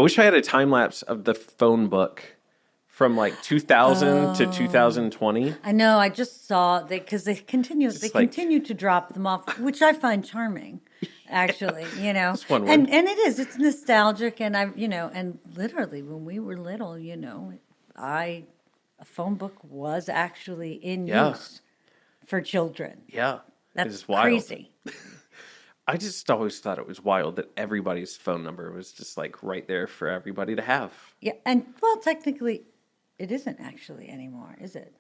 wish I had a time lapse of the phone book from like 2000 to 2020. I know. I just saw because they continue to drop them off, which I find charming. Actually, Just one word. and it's nostalgic, and and literally when we were little, a phone book was actually in use for children. Yeah, That's wild. crazy. I just always thought it was wild that everybody's phone number was just like right there for everybody to have. Yeah, and well, technically, it isn't actually anymore, is it?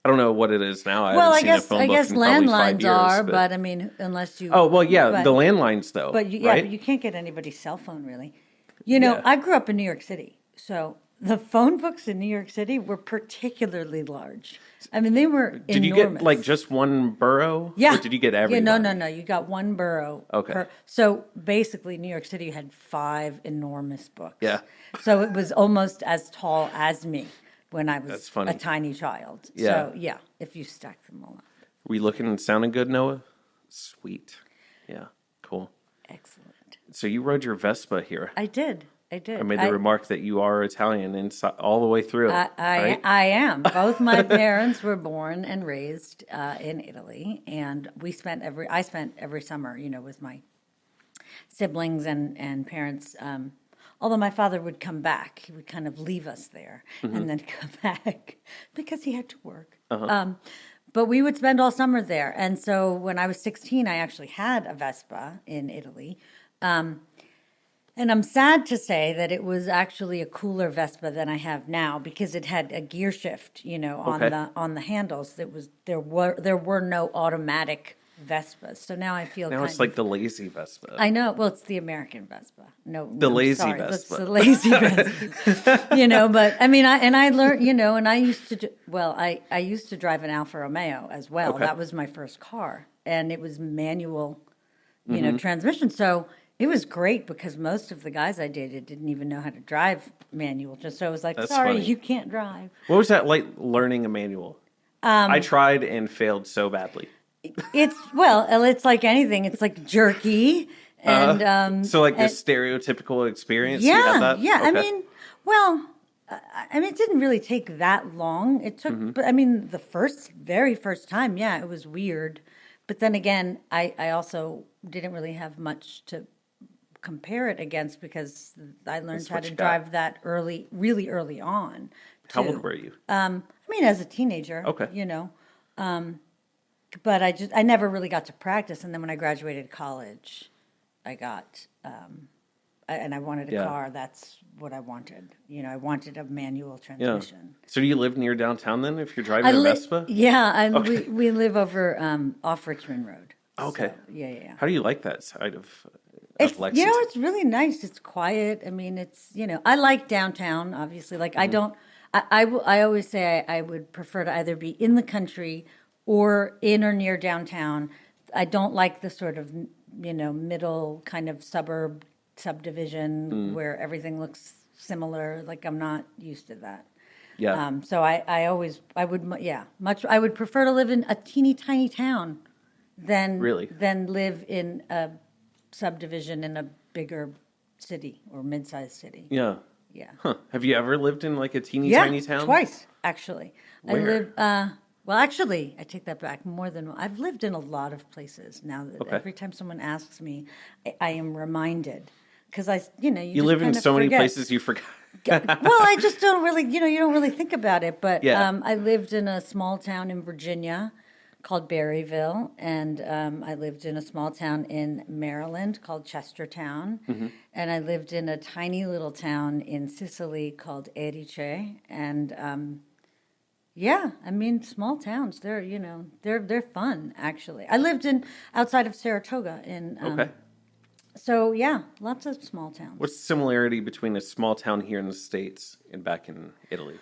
I don't know what it is now. I guess landlines are, but I mean, unless you. Oh well, yeah, the landlines though. But right? but you can't get anybody's cell phone really. I grew up in New York City, so the phone books in New York City were particularly large. I mean, they were enormous. Did you get like just one borough? Yeah. Or did you get everybody? Yeah, no. You got one borough. Okay. So basically, New York City had 5 enormous books. Yeah. So it was almost as tall as me when I was a tiny child. Yeah. So yeah, if you stack them all up. Were you looking and sounding good, Noah? Sweet. Yeah. Cool. Excellent. So you rode your Vespa here. I did. I made the remark that you are Italian inside, all the way through. I am. Both my parents were born and raised in Italy, and I spent every summer, with my siblings and parents. Although my father would come back, he would kind of leave us there and then come back because he had to work. But we would spend all summer there, and so when I was 16, I actually had a Vespa in Italy. And I'm sad to say that it was actually a cooler Vespa than I have now because it had a gear shift, on the handles. There were no automatic Vespas, so now I feel it's like the lazy Vespa. I know. Well, it's the American Vespa. Lazy Vespa. It's the lazy Vespa. But I mean, I learned, and I used to. I used to drive an Alfa Romeo as well. Okay. That was my first car, and it was manual, transmission. So. It was great because most of the guys I dated didn't even know how to drive manual. So I was like, sorry, you can't drive. What was that like learning a manual? I tried and failed so badly. It's like anything. It's like jerky. And so like the stereotypical experience? Yeah, you had that? Yeah. Okay. It didn't really take that long. It took, but the very first time, it was weird. But then again, I also didn't really have much to compare it against because I learned how to drive that really early on. How old were you? As a teenager. Okay. But I never really got to practice. And then when I graduated college, I got, and I wanted a car. That's what I wanted. I wanted a manual transmission. Yeah. So do you live near downtown then if you're driving a Vespa? Yeah. We live over off Richmond Road. Okay. So, yeah. How do you like that side of Lexington? It's really nice. It's quiet. It's, I like downtown, obviously. Like, I don't, I always say I would prefer to either be in the country or in or near downtown. I don't like the sort of, middle kind of subdivision where everything looks similar. Like, I'm not used to that. Yeah. So I would prefer to live in a teeny tiny town than live in a subdivision in a bigger city or mid-sized city. Yeah. Yeah. Huh. Have you ever lived in like a tiny town? Twice, actually. Where? Actually, I take that back. More than I've lived in a lot of places now that every time someone asks me, I am reminded because you live in so many places you forgot. I just don't really, you don't really think about it. But I lived in a small town in Virginia called Berryville, and I lived in a small town in Maryland called Chestertown, and I lived in a tiny little town in Sicily called Erice, and small towns, they're fun actually. I lived outside of Saratoga in So lots of small towns. What's the similarity between a small town here in the States and back in Italy?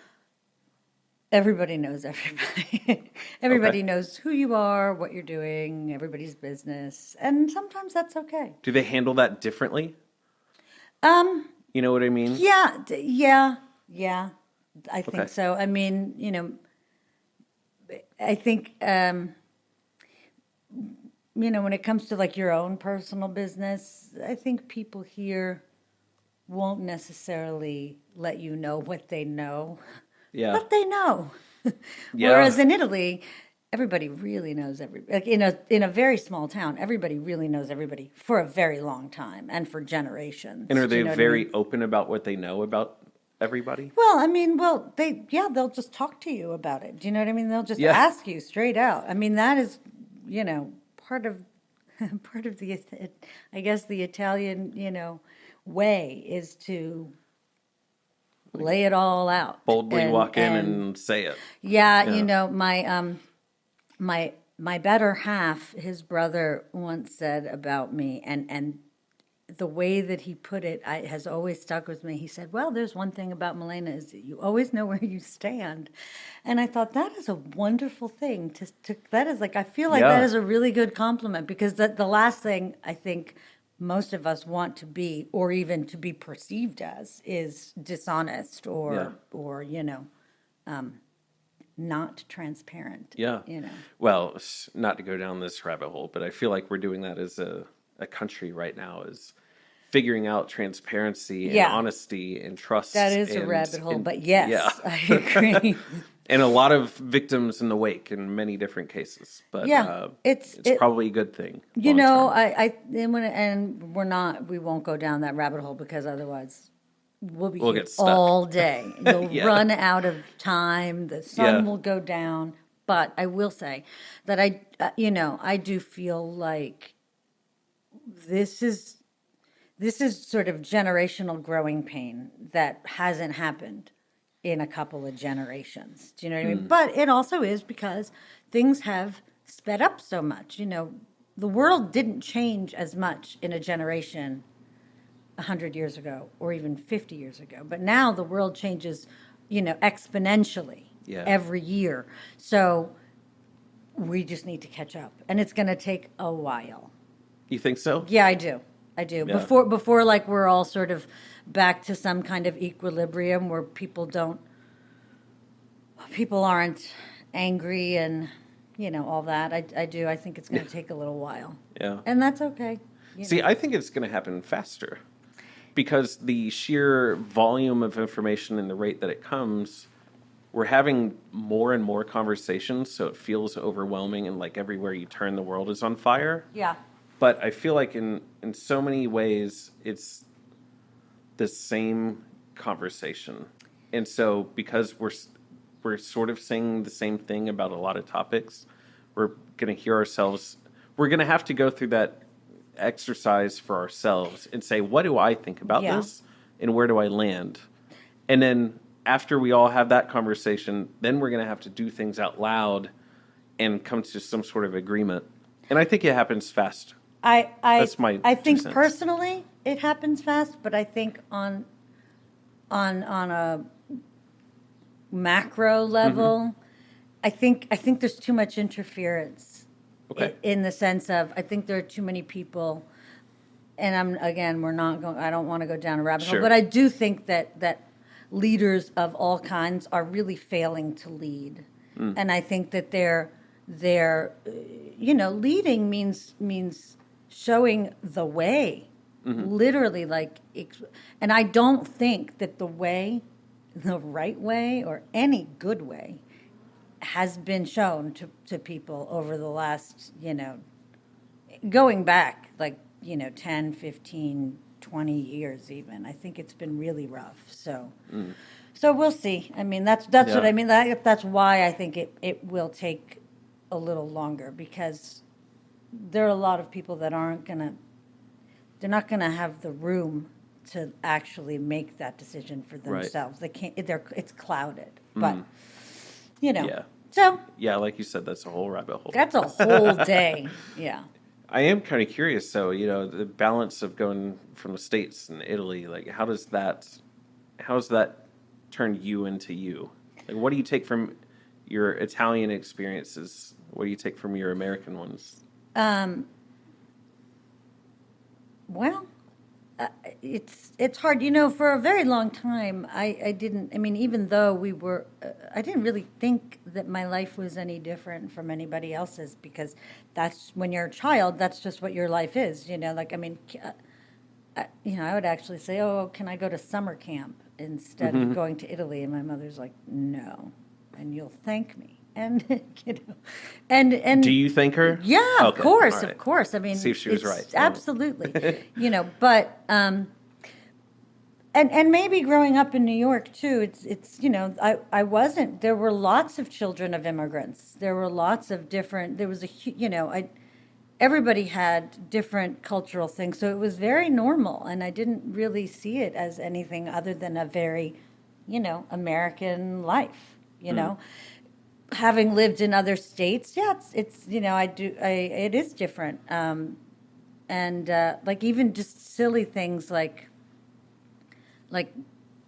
Everybody knows everybody. Everybody knows who you are, what you're doing, everybody's business, and sometimes that's okay. Do they handle that differently? You know what I mean? Yeah. I think so. I think when it comes to like your own personal business, I think people here won't necessarily let you know what they know, Yeah. but they know. Yeah. Whereas in Italy, everybody really knows everybody. Like in a very small town, everybody really knows everybody for a very long time and for And generations. are Do you they know what I mean? very open about what they know about everybody? Well, I mean, they'll just talk to you about it. Do you know what I mean? They'll just Yeah. ask you straight out. I mean, that is, part of part of the, I guess, the Italian, way is to lay it all out. Boldly And walk in and say it. yeah, Yeah. my better half, his brother once said about me, and the way that he put it has always stuck with me. He said, "Well, there's one thing about Melaina is that you always know where you stand," and I thought that is a wonderful thing. That is like I feel like that Yeah. is a really good compliment because the last thing I think most of us want to be, or even to be perceived as, is dishonest Yeah. or not transparent. Yeah. Well, not to go down this rabbit hole, but I feel like we're doing that as a country right now, is figuring out transparency and Yeah. honesty and trust. That is a and, rabbit hole, and but yes, yeah. I agree. And a lot of victims in the wake in many different cases. But Yeah, it's probably a good thing. You long know, term. and we won't go down that rabbit hole because otherwise we'll be We'll here get stuck. all day. You'll Yeah. run out of time. The sun Yeah. will go down. But I will say that I do feel like this is sort of generational growing pain that hasn't happened in a couple of generations. Do you know what I mean? But it also is because things have sped up so much. The world didn't change as much in a generation 100 years ago or even 50 years ago. But now the world changes, exponentially Yeah. every year. So we just need to catch up. And it's going to take a while. You think so? Yeah, I do. I do. Yeah. Before like we're all sort of back to some kind of equilibrium where people aren't angry and all that. I do. I think it's going to take a little while. Yeah. And that's okay. See, I think it's going to happen faster because the sheer volume of information and the rate that it comes, we're having more and more conversations, so it feels overwhelming and like everywhere you turn, the world is on fire. Yeah. But I feel like in so many ways, it's the same conversation. And so because we're sort of saying the same thing about a lot of topics, we're going to hear ourselves, we're going to have to go through that exercise for ourselves and say, what do I think about Yeah. this and where do I land? And then after we all have that conversation, then we're going to have to do things out loud and come to some sort of agreement. And I think it happens fast. That's my I 2 think cents. personally it happens fast, but I think on a macro level, I think there's too much interference. Okay. In the sense of I think there are too many people, and we're not going. I don't want to go down a rabbit hole, Sure. but I do think that leaders of all kinds are really failing to lead, and I think that they're leading means showing the way, literally and I don't think that the right way or any good way has been shown to people over the last, going back 10, 15, 20 years even. I think it's been really rough. So we'll see. I mean, that's Yeah. what I mean. That's why I think it will take a little longer because there are a lot of people that they're not gonna have the room to actually make that decision for Right. themselves. They can't. It's clouded, but Yeah. So Yeah, like you said, that's a whole rabbit hole. that's a whole day. Yeah. I am kind of curious, though, the balance of going from the States and Italy, like how does that turn you into you? Like what do you take from your Italian experiences? What do you take from your American ones? Well, it's hard. For a very long time, I didn't. I mean, even though I didn't really think that my life was any different from anybody else's because that's when you're a child. That's just what your life is. I would actually say, "Oh, can I go to summer camp instead of going to Italy?" And my mother's like, "No, and you'll thank me." And and Do you thank her? yeah, of Okay, all course, right. of course. I mean, See if she was it's right. absolutely, but and maybe growing up in New York too, it's I wasn't. There were lots of children of immigrants. There were lots of different. There was I everybody had different cultural things, so it was very normal, and I didn't really see it as anything other than a very, American life. Having lived in other states, yeah, it's it is different, and like even just silly things like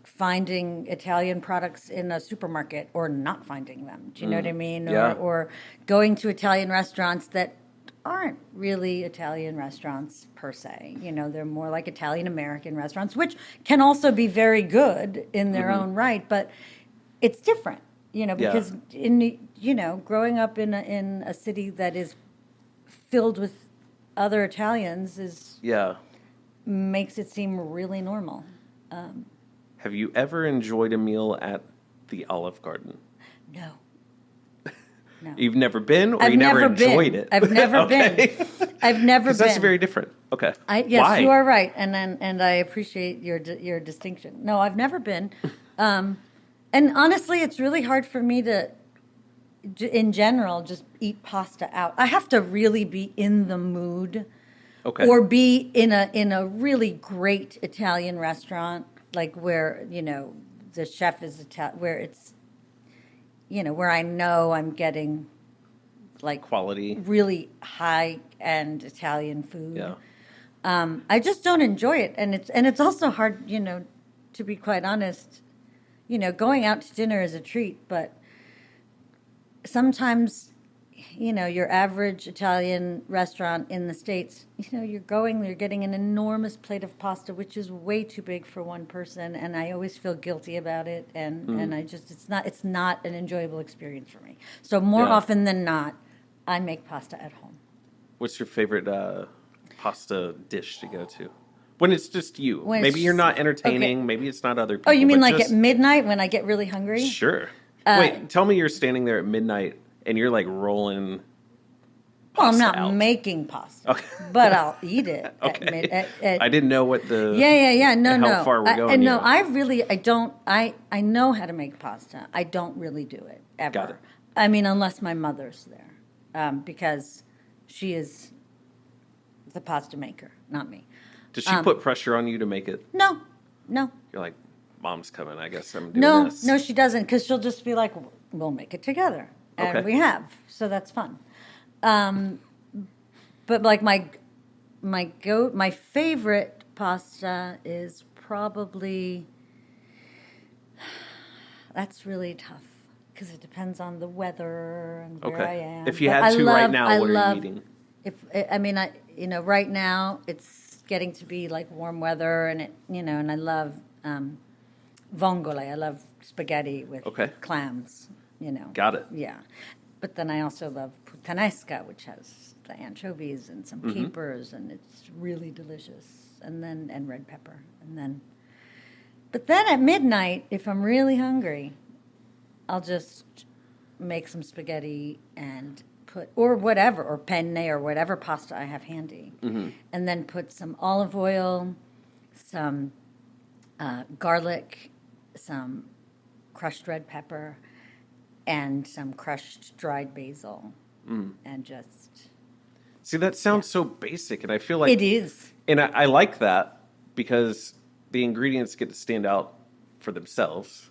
finding Italian products in a supermarket or not finding them. Do you know what I mean? Yeah. Or going to Italian restaurants that aren't really Italian restaurants per se. They're more like Italian American restaurants, which can also be very good in their own right, but it's different. Because growing up in a city that is filled with other Italians makes it seem really normal. Have you ever enjoyed a meal at the Olive Garden? No. No. You've never been, or I've you never never enjoyed been. it? I've never Okay. been. I've never been. That's very different. Okay. Yes, Why? you are right, and I appreciate your distinction. No, I've never been, and honestly, it's really hard for me to, in general, just eat pasta out. I have to really be in the mood, Okay. or be in a really great Italian restaurant, like where the chef is Italian, where it's where I know I'm getting like Quality. really high-end Italian food. Yeah. I just don't enjoy it, and it's also hard, to be quite honest. Going out to dinner is a treat, but sometimes, your average Italian restaurant in the States, you're getting an enormous plate of pasta, which is way too big for one person, and I always feel guilty about it, and it's not an enjoyable experience for me. So more often than not, I make pasta at home. What's your favorite pasta dish to go to? When it's just you. When it's Maybe you're just- not entertaining. okay. Maybe it's not other people. Oh, you mean but like just, at midnight when I get really hungry? Sure. Wait, tell me you're standing there at midnight and you're like rolling Well, I'm pasta not out. making pasta, Okay. but I'll eat it. Okay. At I didn't know what the Yeah. No, how far we're going. No, here. I know how to make pasta. I don't really do it ever. Got it. I mean, unless my mother's there, because she is the pasta maker, not me. Does she put pressure on you to make it? No. You're like, Mom's coming. I guess I'm doing No, this. no, she doesn't, because she'll just be like, "We'll make it together," and Okay. we have, so that's fun. But like my favorite pasta is probably, that's really tough because it depends on the weather and where I am. If you But had I to right love- now, I what love- are you eating? Right now it's getting to be like warm weather, and and I love vongole. I love spaghetti with Okay. clams. Got it. Yeah, but then I also love puttanesca, which has the anchovies and some capers, and it's really delicious. And red pepper, but then at midnight, if I'm really hungry, I'll just make some spaghetti and or whatever, or penne, or whatever pasta I have handy, and then put some olive oil, some garlic, some crushed red pepper, and some crushed dried basil, and just... See, that sounds so basic, and I feel like It is. And I like that because the ingredients get to stand out for themselves.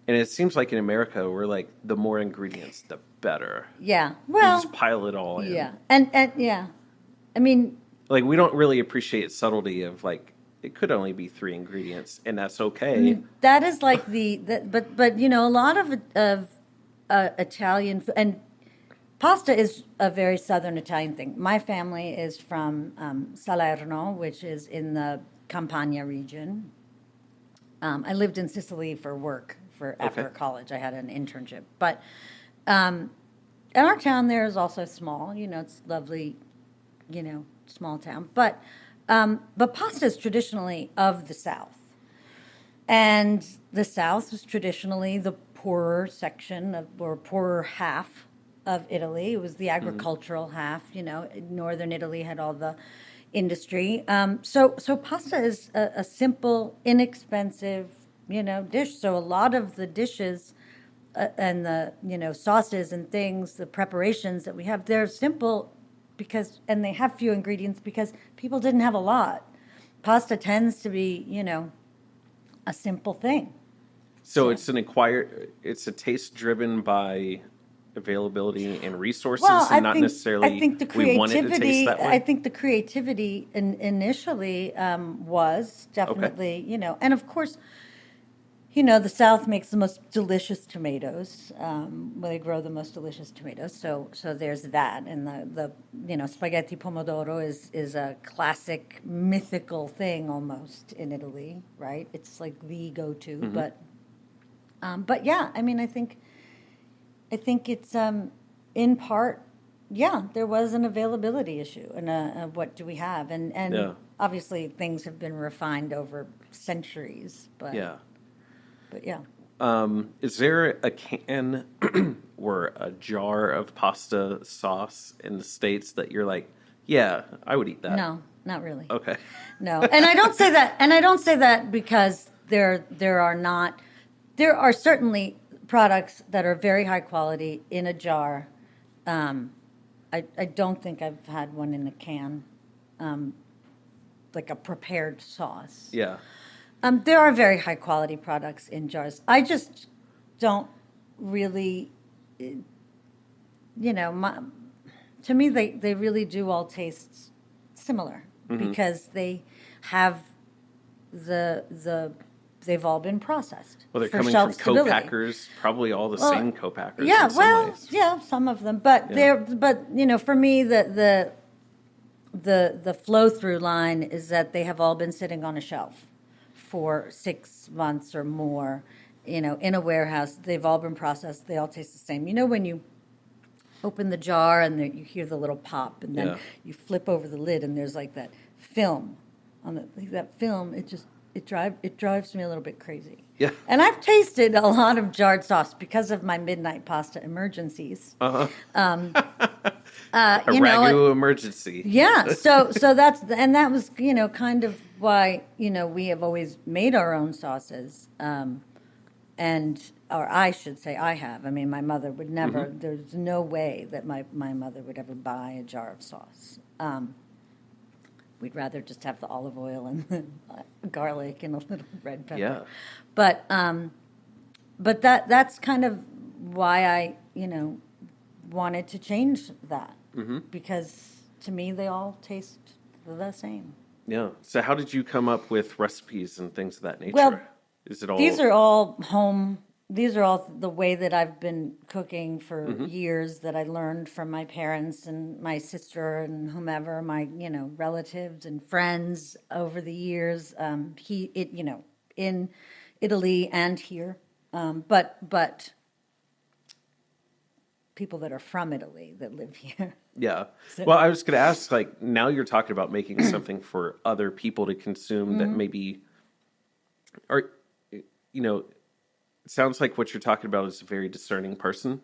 And it seems like in America, we're like, the more ingredients, the better. Yeah. You Well, just pile it all in. yeah. And yeah. I mean, Like, we don't really appreciate subtlety of, like, it could only be 3 ingredients, and that's okay. that is like but a lot of Italian and pasta is a very southern Italian thing. My family is from Salerno, which is in the Campania region. I lived in Sicily for work after college. I had an internship, but and our town there is also small. It's lovely, small town. But But pasta is traditionally of the South. And the South was traditionally the poorer section of, or poorer half of Italy. It was the agricultural half, Northern Italy had all the industry. So pasta is a simple, inexpensive, dish. So a lot of the dishes and the, sauces and things, the preparations that we have, they're simple and they have few ingredients because people didn't have a lot. Pasta tends to be, a simple thing. So it's it's a taste driven by availability and resources, Well, and not necessarily I think the we want it to taste creativity. that way. I think the creativity initially was definitely, and of course, the South makes the most delicious tomatoes. They grow the most delicious tomatoes. So there's that, and the spaghetti pomodoro is a classic mythical thing almost in Italy, right? It's like the go-to, but yeah, I mean, I think it's in part, yeah, there was an availability issue, and what do we have, and Yeah. obviously things have been refined over centuries, but Yeah. but yeah. Is there a can or a jar of pasta sauce in the States that you're like, yeah, I would eat that? No, not really. Okay. No, and I don't say that, because there are certainly products that are very high quality in a jar. I don't think I've had one in a can, like a prepared sauce. Yeah. There are very high quality products in jars. I just don't really, to me, they really do all taste similar because they have they've all been processed. Well, they're for coming shelf from stability. co-packers, probably all the same co-packers Yeah, in some ways. yeah, some of them, but for me, the flow through line is that they have all been sitting on a shelf for 6 months or more, in a warehouse. They've all been processed. They all taste the same. When you open the jar and you hear the little pop, and then Yeah. you flip over the lid, and there's like that film on that film. It drives me a little bit crazy. Yeah. And I've tasted a lot of jarred sauce because of my midnight pasta emergencies. A You know, ragu emergency. Yeah, so that was kind of why we have always made our own sauces, or I should say I have. I mean, my mother would never. There's no way that my mother would ever buy a jar of sauce. We'd rather just have the olive oil and the garlic and a little red pepper. Yeah. But that's kind of why I wanted to change that, because to me they all taste the same. Yeah. So how did you come up with recipes and things of that nature? Well, Is it all these are all home. These are all the way that I've been cooking for years, that I learned from my parents and my sister and whomever, my relatives and friends over the years. In Italy and here, but people that are from Italy that live here. Yeah. Well, I was going to ask, like, now you're talking about making something for other people to consume that maybe, or, it sounds like what you're talking about is a very discerning person.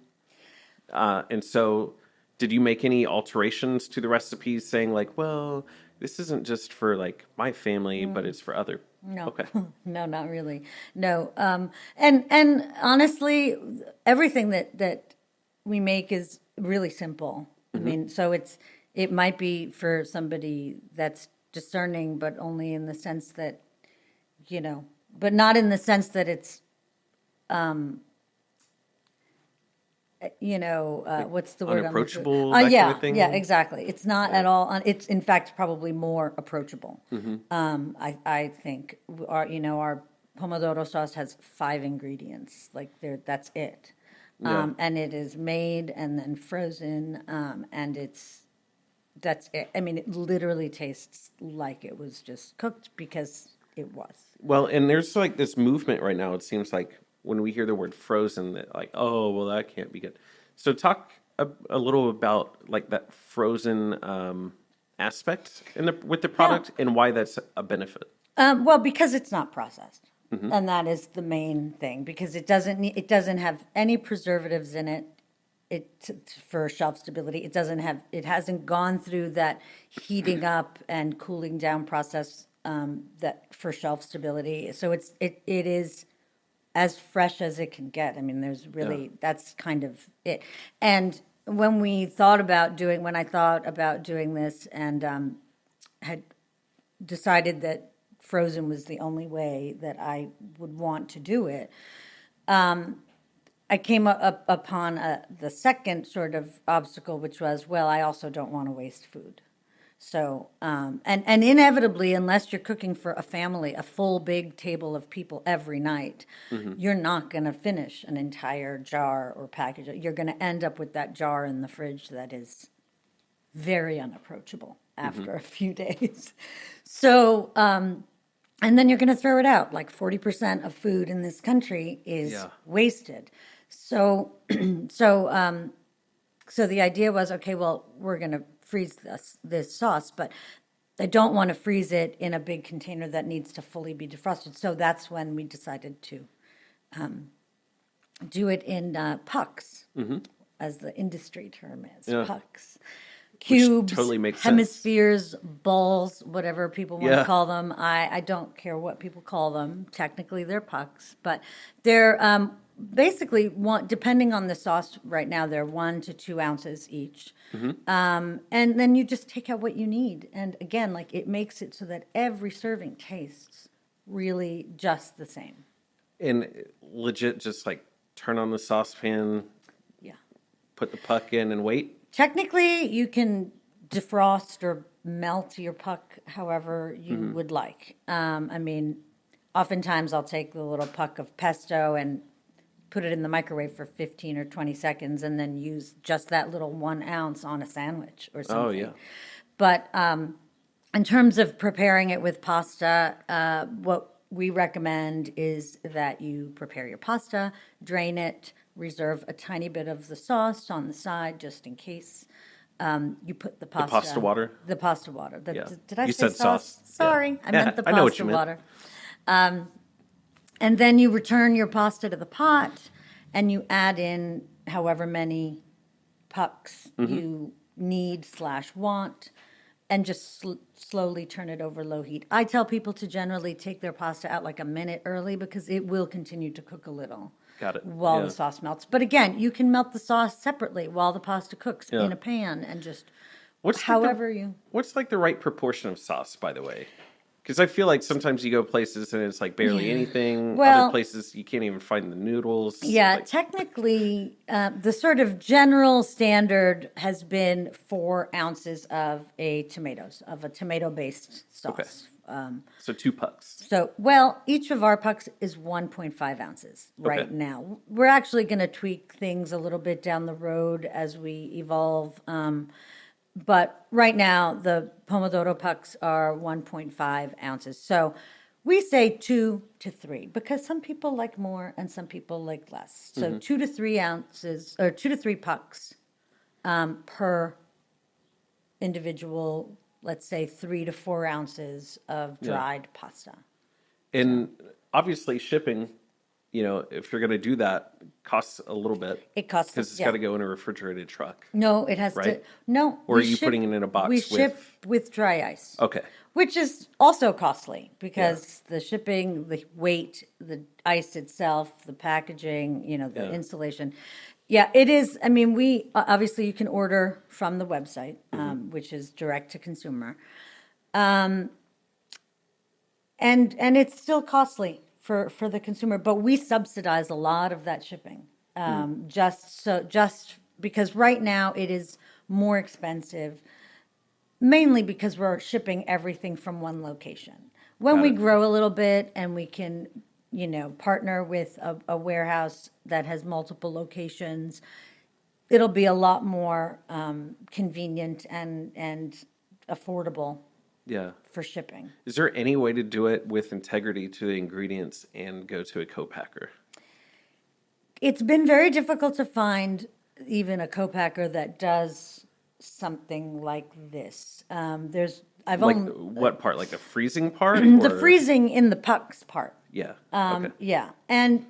And so did you make any alterations to the recipes saying like, well, this isn't just for like my family, but it's for other? No. Okay. No, not really. No. And honestly, everything that we make is really simple. I mean, so it might be for somebody that's discerning, but only in the sense that, but not in the sense that it's, what's the word? Unapproachable, that yeah, kind of thing? yeah, exactly. It's not at all. It's in fact probably more approachable. I think our pomodoro sauce has 5 ingredients. Like that's it, and it is made and then frozen, and that's it. I mean, it literally tastes like it was just cooked because it was. Well, and there's like this movement right now. It seems like when we hear the word frozen, that like, oh, well, that can't be good. So talk a little about like that frozen aspect with the product and why that's a benefit? Well, because it's not processed, and that is the main thing. Because it doesn't have any preservatives in it. For shelf stability, it hasn't gone through that heating up and cooling down process that for shelf stability. So it is as fresh as it can get. I mean, there's really that's kind of it. And when I thought about doing this and had decided that frozen was the only way that I would want to do it, I came upon the second sort of obstacle, which was, well, I also don't want to waste food. So, and inevitably, unless you're cooking for a family, a full big table of people every night, you're not going to finish an entire jar or package. You're going to end up with that jar in the fridge that is very unapproachable after a few days. So, and then you're going to throw it out. Like 40% of food in this country is wasted. So, so the idea was, okay, well, we're going to freeze this sauce, but I don't want to freeze it in a big container that needs to fully be defrosted. So that's when we decided to do it in pucks, as the industry term is, pucks. Cubes, totally makes hemispheres, balls, whatever people want to call them. I don't care what people call them. Technically, they're pucks, but they're basically depending on the sauce. Right now, they're 1 to 2 ounces each, and then you just take out what you need. And again, like it makes it so that every serving tastes really just the same. And legit, just like turn on the saucepan, put the puck in, and wait. Technically, you can defrost or melt your puck however you would like. I mean, oftentimes I'll take the little puck of pesto and put it in the microwave for 15 or 20 seconds and then use just that little 1 ounce on a sandwich or something. Oh, yeah. But in terms of preparing it with pasta, what we recommend is that you prepare your pasta, drain it, reserve a tiny bit of the sauce on the side just in case. You put the pasta. The pasta water? The pasta water. Did I you say said sauce? Sorry, I meant the I know what pasta you meant. water. And then you return your pasta to the pot and you add in however many pucks you need/want and just slowly turn it over low heat. I tell people to generally take their pasta out like a minute early because it will continue to cook a little. Got it. While the sauce melts. But again, you can melt the sauce separately while the pasta cooks in a pan and just What's like the right proportion of sauce, by the way? Because I feel like sometimes you go places and it's like barely anything. Well, other places you can't even find the noodles. Yeah, technically, the sort of general standard has been 4 ounces of a tomato-based sauce. Okay. So 2 pucks. So, well, each of our pucks is 1.5 ounces right now. We're actually going to tweak things a little bit down the road as we evolve. But right now, the Pomodoro pucks are 1.5 ounces. So we say 2 to 3 because some people like more and some people like less. So 2 to 3 ounces or 2 to 3 pucks per individual, let's say 3 to 4 ounces of dried pasta. And obviously shipping, if you're going to do that, costs a little bit. It costs because it's got to go in a refrigerated truck. No, it has to. No. Or are you putting it in a box? We ship with dry ice. Okay. Which is also costly because the shipping, the weight, the ice itself, the packaging, the installation. Yeah, it is. I mean, we obviously you can order from the website, which is direct to consumer, and it's still costly for the consumer. But we subsidize a lot of that shipping, just because right now it is more expensive, mainly because we're shipping everything from one location. When we grow a little bit and we can partner with a warehouse that has multiple locations, it'll be a lot more convenient and affordable for shipping. Is there any way to do it with integrity to the ingredients and go to a co-packer? It's been very difficult to find even a co-packer that does something like this. I've Like only what part? Like the freezing part? the Or? freezing in the pucks part. Yeah. Okay. Yeah, and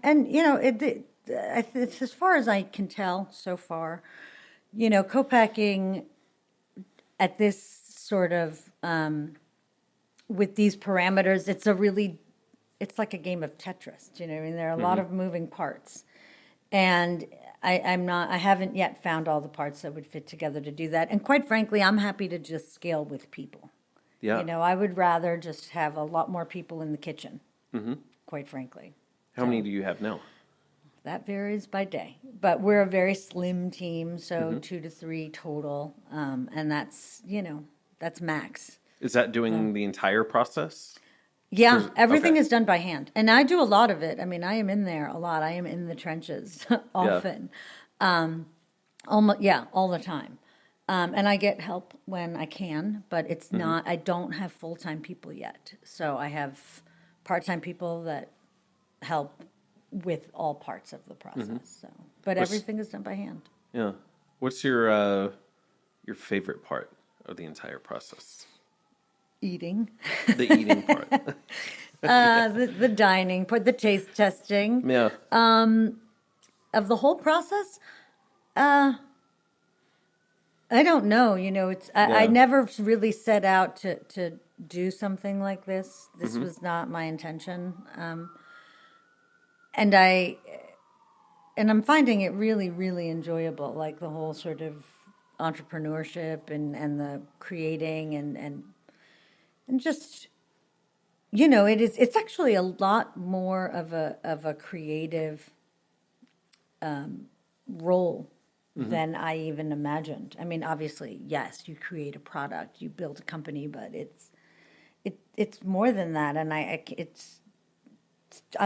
as far as I can tell so far, co-packing at this sort of with these parameters, it's like a game of Tetris. Do you know what I mean? There are a lot of moving parts, and I haven't yet found all the parts that would fit together to do that. And quite frankly, I'm happy to just scale with people. Yeah. I would rather just have a lot more people in the kitchen, quite frankly. How many do you have now? That varies by day, but we're a very slim team, so 2 to 3 total, and that's max. Is that doing the entire process? Yeah, everything okay. is done by hand, and I do a lot of it. I mean, I am in there a lot. I am in the trenches often, almost all the time, and I get help when I can, but it's not. I don't have full-time people yet, so I have part-time people that help with all parts of the process. So, but everything is done by hand. Yeah. What's your favorite part of the entire process? Eating. The eating part. The dining part, the taste testing. Yeah. Of the whole process, I don't know. I never really set out to do something like this. This was not my intention. And I'm finding it really, really enjoyable, like the whole sort of entrepreneurship and the creating and just, it's actually a lot more of a creative role than I even imagined. I mean, obviously, yes, you create a product, you build a company, but it's more than that, and I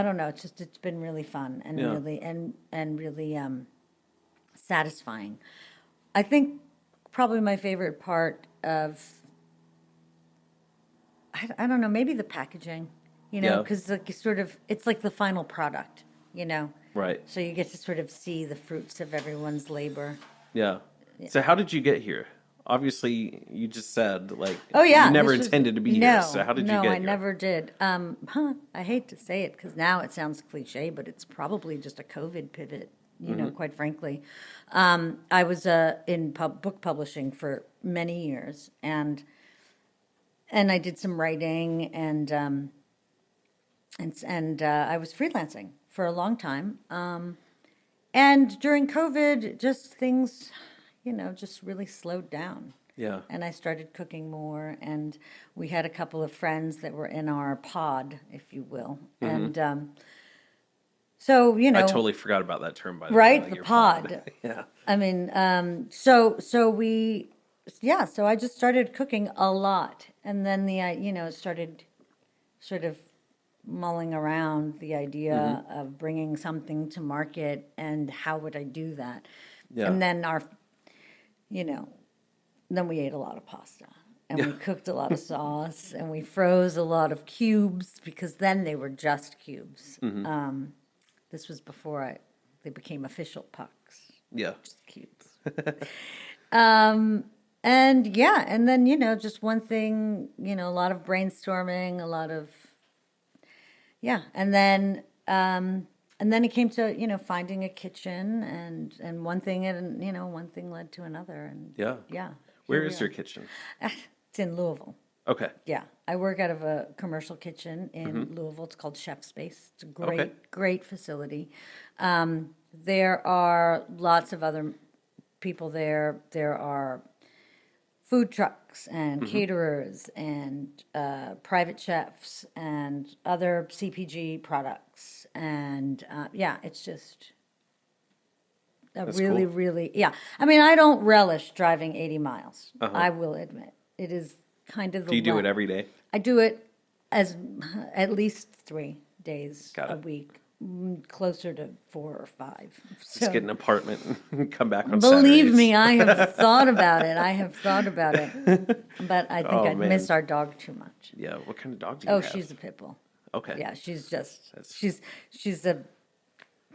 don't know. It's been really fun and really satisfying. I think probably my favorite part of I don't know, maybe the packaging, because it's like the final product, Right. So you get to sort of see the fruits of everyone's labor. Yeah. So how did you get here? Obviously, you just said Oh yeah, you never intended to be here. So how did you get here? No, I never did. I hate to say it because now it sounds cliche, but it's probably just a COVID pivot. Quite frankly, I was in book publishing for many years, and I did some writing, and I was freelancing for a long time. And during COVID, just things, just really slowed down. Yeah. And I started cooking more, and we had a couple of friends that were in our pod, if you will. And so, I totally forgot about that term, by the way. right, like the your pod. Yeah. I mean, so I just started cooking a lot, and then started sort of mulling around the idea of bringing something to market and how would I do that. Yeah. And then then we ate a lot of pasta, and we cooked a lot of sauce, and we froze a lot of cubes because then they were just cubes. This was before they became official pucks. Yeah. Just cubes. And then, just one thing, a lot of brainstorming, a lot of, and then it came to, finding a kitchen and one thing one thing led to another. And yeah. Where is your kitchen? It's in Louisville. Okay. Yeah. I work out of a commercial kitchen in Louisville. It's called Chef Space. It's a great facility. There are lots of other people there. There are food trucks and caterers and private chefs and other CPG products. And it's just That's really, cool. really, I mean, I don't relish driving 80 miles. I will admit. It is kind of the Do you do it every day? I do it at least 3 days Got a it. week, closer to 4 or 5. So, Just get an apartment and come back on believe Saturdays. me, I have thought about it. But I think I'd man. miss our dog too much. Yeah. What kind of dog do you Oh, have? she's a pit bull. Okay. Yeah, she's just That's- she's a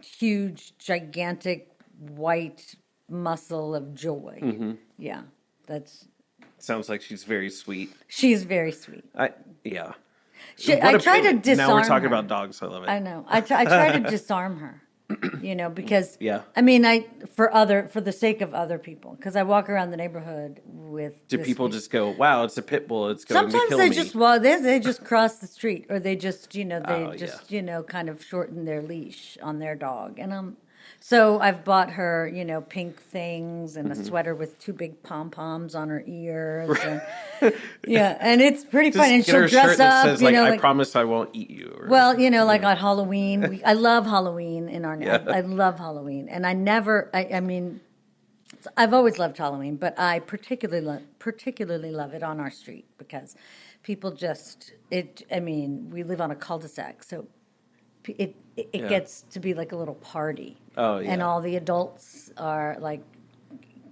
huge, gigantic white muscle of joy. Yeah. That's Sounds like she's very sweet. she's very sweet. Yeah. I try to disarm Now we're talking her. about dogs. I love it. I know. I try to disarm her, because Yeah. I mean, for the sake of other people, because I walk around the neighborhood with. Do people just go, "Wow, it's a pit bull. It's going to Sometimes kill they me"? just they just cross the street, or they just Yeah. kind of shorten their leash on their dog, and so I've bought her pink things and a sweater with two big pom poms on her ears, and, and it's pretty Just fun. And get she'll her a dress shirt that up, says, I promise I won't eat you. Or, well, like on Halloween, I love Halloween in our Yeah. I love Halloween, and I mean, I've always loved Halloween, but I particularly love it on our street because people just I mean, we live on a cul-de-sac, so it gets to be like a little party. Oh, yeah. And all the adults are like,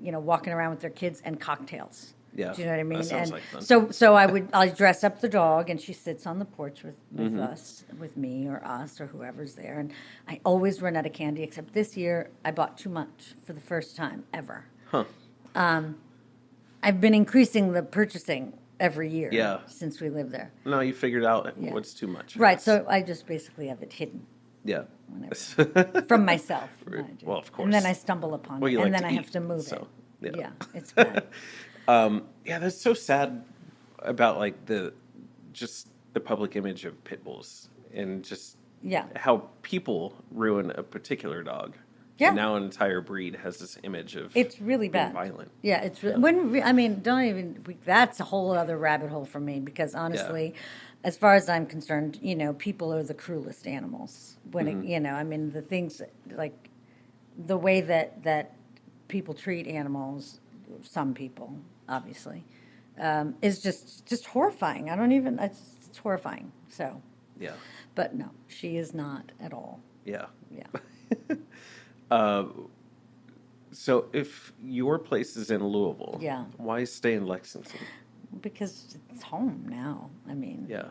walking around with their kids and cocktails. Yeah, Do you know what I mean? that sounds And like fun. so I dress up the dog, and she sits on the porch with us, with me or us or whoever's there. And I always run out of candy, except this year I bought too much for the first time ever. Huh. I've been increasing the purchasing every year Yeah. since we lived there. No, you figured out what's too much. Right, so I just basically have it hidden Yeah. from myself. Well, of course. And then I stumble upon Well, it, you and like then to I have eat, to move so, it. yeah. It's bad. Yeah, that's so sad about just the public image of pit bulls and just Yeah. how people ruin a particular dog. Yeah. And now an entire breed has this image of It's really being bad. violent. Yeah, it's I mean, don't even. That's a whole other rabbit hole for me because honestly, as far as I'm concerned, people are the cruelest animals. When I mean, the things like the way that people treat animals, some people obviously, is just horrifying. I don't even. It's horrifying. So, Yeah. but no, she is not at all. Yeah. Yeah. So if your place is in Louisville, Yeah. why stay in Lexington? Because it's home now. I mean, Yeah.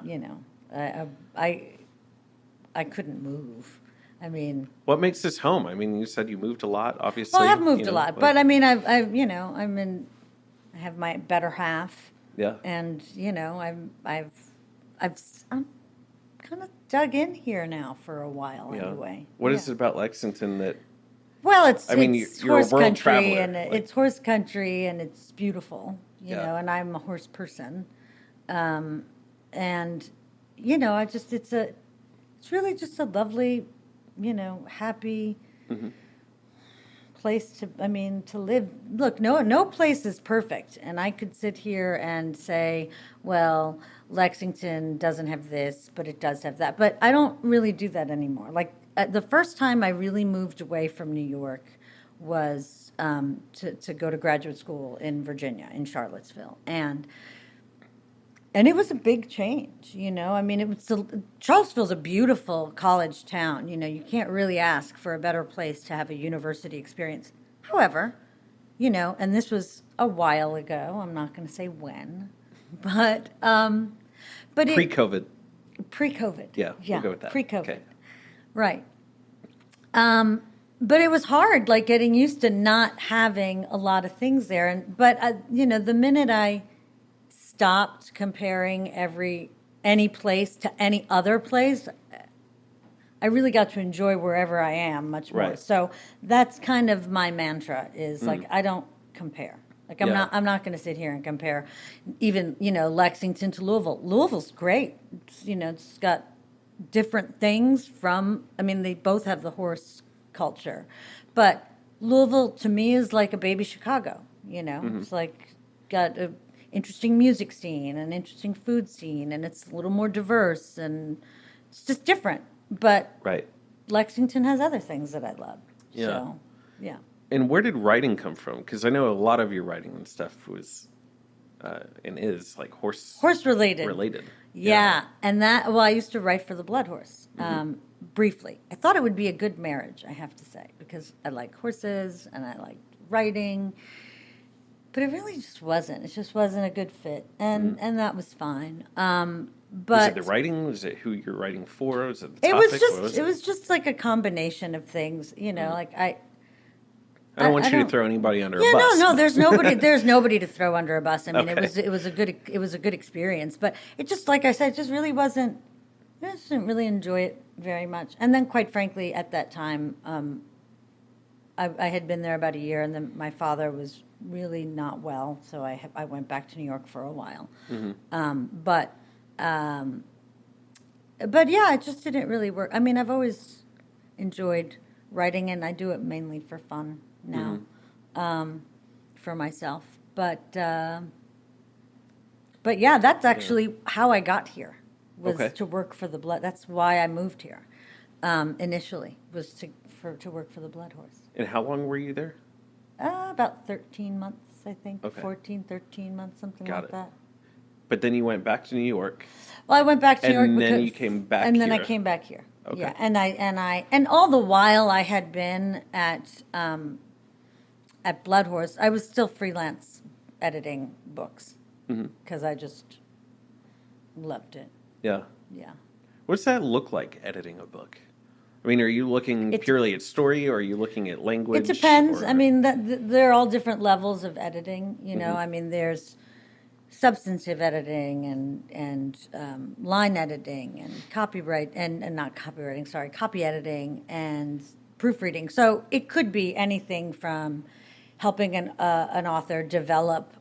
I couldn't move. I mean, What makes this home? I mean, you said you moved a lot, obviously. well, I've moved you a know, lot, but I mean, I have my better half, yeah. and I'm kind of dug in here now for a while Yeah. anyway. What is it about Lexington that? Well, it's you're a horse world country, traveler, and like- it's horse country, and it's beautiful, Yeah. and I'm a horse person, and it's really just a lovely, happy place to live. Look, no place is perfect, and I could sit here and say, well, Lexington doesn't have this, but it does have that. But I don't really do that anymore. Like the first time I really moved away from New York was to go to graduate school in Virginia, in Charlottesville, and it was a big change, I mean, Charlottesville's a beautiful college town. You can't really ask for a better place to have a university experience. However, and this was a while ago. I'm not going to say when, but Pre-COVID. Pre-COVID. Yeah, we'll go with that. Pre-COVID. Okay. Right. But it was hard, like getting used to not having a lot of things there. But the minute I stopped comparing any place to any other place, I really got to enjoy wherever I am much more. Right. So that's kind of my mantra is like I don't compare. Like I'm not going to sit here and compare even, Lexington to Louisville. Louisville's great. It's got different things they both have the horse culture. But Louisville to me is like a baby Chicago, It's like got a interesting music scene, an interesting food scene, and it's a little more diverse, and it's just different. But Right. Lexington has other things that I love. Yeah. So, yeah. And where did writing come from? Because I know a lot of your writing and stuff was and is like horse Related. Related. Yeah. And I used to write for the Blood Horse briefly. I thought it would be a good marriage, I have to say, because I like horses and I like writing. But it really just wasn't. It just wasn't a good fit, and that was fine. But Was it the writing? Was it who you're writing for? Was it the topic? It was just like a combination of things. Like I don't want you to throw anybody under a Yeah, bus. no, there's nobody. There's nobody to throw under a bus. I mean, Okay. it was a good experience, but it just, like I said, it just really wasn't. I just didn't really enjoy it very much. And then, quite frankly, at that time, I had been there about a year, and then my father was really not well, so I went back to New York for a while. But yeah, it just didn't really work. I mean, I've always enjoyed writing, and I do it mainly for fun now, for myself. But yeah, that's actually how I got here, was to work for the Blood. That's why I moved here initially, was to work for the Blood Horse. And how long were you there? About 13 months, I think. Okay. 14, 13 months, something Got like it. that. But then you went back to New York. Well, I went back to New York And then because, you came back and then I here. came back here. Okay. Yeah, and all the while I had been at Blood Horse, I was still freelance editing books because I just loved it. Yeah. Yeah. What's that look like, editing a book? I mean, are you looking purely at story, or are you looking at language? It depends. or- I mean, there are all different levels of editing. You know, I mean, there's substantive editing and line editing and copyright and not copywriting, sorry, copy editing and proofreading. So it could be anything from helping an author develop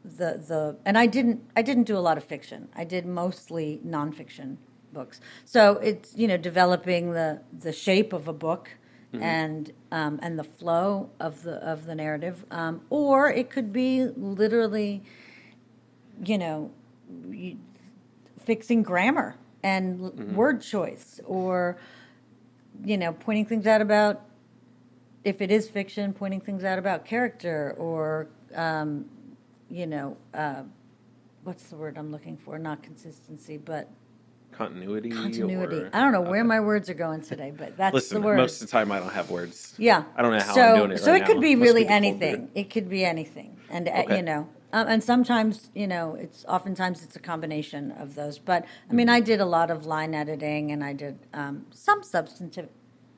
the and I didn't do a lot of fiction. I did mostly nonfiction books. So it's, you know, developing the shape of a book and the flow of the narrative, or it could be literally, you know, fixing grammar and word choice, or, you know, pointing things out about, if it is fiction, pointing things out about character, or, you know, what's the word I'm looking for? Not consistency, but Continuity. continuity. I don't know where my words are going today, but that's Listen, the word. most of the time I don't have words. Yeah. I don't know how so, I'm doing it So right it could now. be Most really people do it. anything. It could be anything. And, Okay. you know, and sometimes, you know, oftentimes it's a combination of those. But, I mean, I did a lot of line editing, and I did some substantive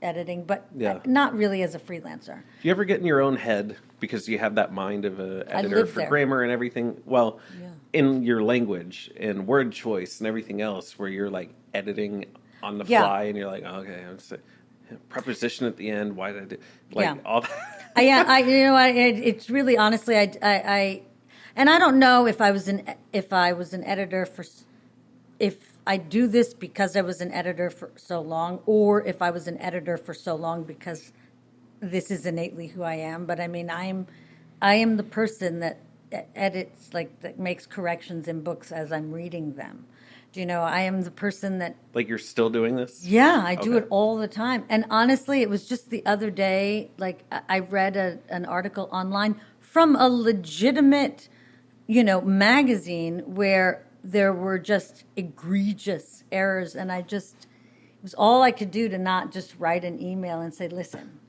editing, but Yeah. not really as a freelancer. Do you ever get in your own head because you have that mind of an editor lived for there. grammar and everything? Well, Yeah. in your language and word choice and everything else, where you're like editing on the Yeah. fly, and you're like, oh, okay, I'm just preposition at the end. Why did I do like Yeah. all that? It's really, honestly, I and I don't know if I was an editor for, if I do this because I was an editor for so long, or if I was an editor for so long because this is innately who I am. But I mean, I am the person that edits, like, that makes corrections in books as I'm reading them. Do you know, I am the person that, Like, you're still doing this? yeah, I do Okay. it all the time. And honestly, it was just the other day, like, I read an article online from a legitimate, you know, magazine where there were just egregious errors. And it was all I could do to not just write an email and say, listen.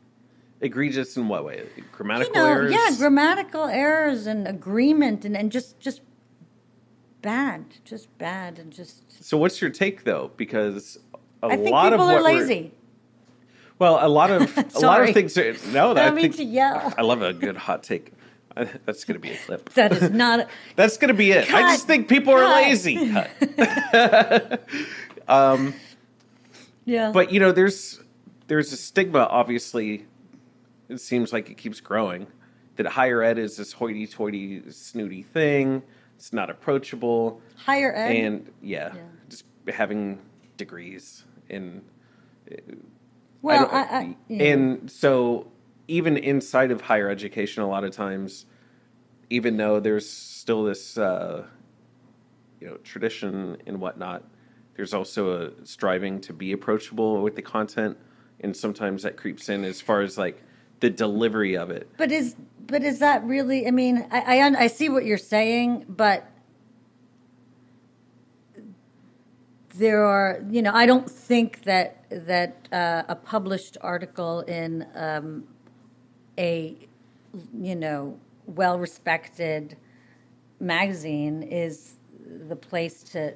Egregious in what way? Grammatical You know, errors? yeah, grammatical errors and agreement and just bad, and just. So what's your take, though? Because I think lot people of are what we're- lazy. Well, a lot of Sorry. things are no. I That don't mean to yell. I love a good hot take. That's going to be a clip. That is not. That's going to be it. I just Cut. think people are Cut. lazy. Yeah. But you know, there's a stigma. Obviously, it seems like it keeps growing. That higher ed is this hoity-toity, snooty thing. It's not approachable. Higher ed. And yeah, just having degrees in. Well, And so even inside of higher education, a lot of times, even though there's still this, tradition and whatnot, there's also a striving to be approachable with the content, and sometimes that creeps in as far as like the delivery of it. But is that really? I mean, I see what you're saying, but there are, you know, I don't think that a published article in a, you know, well-respected magazine is the place to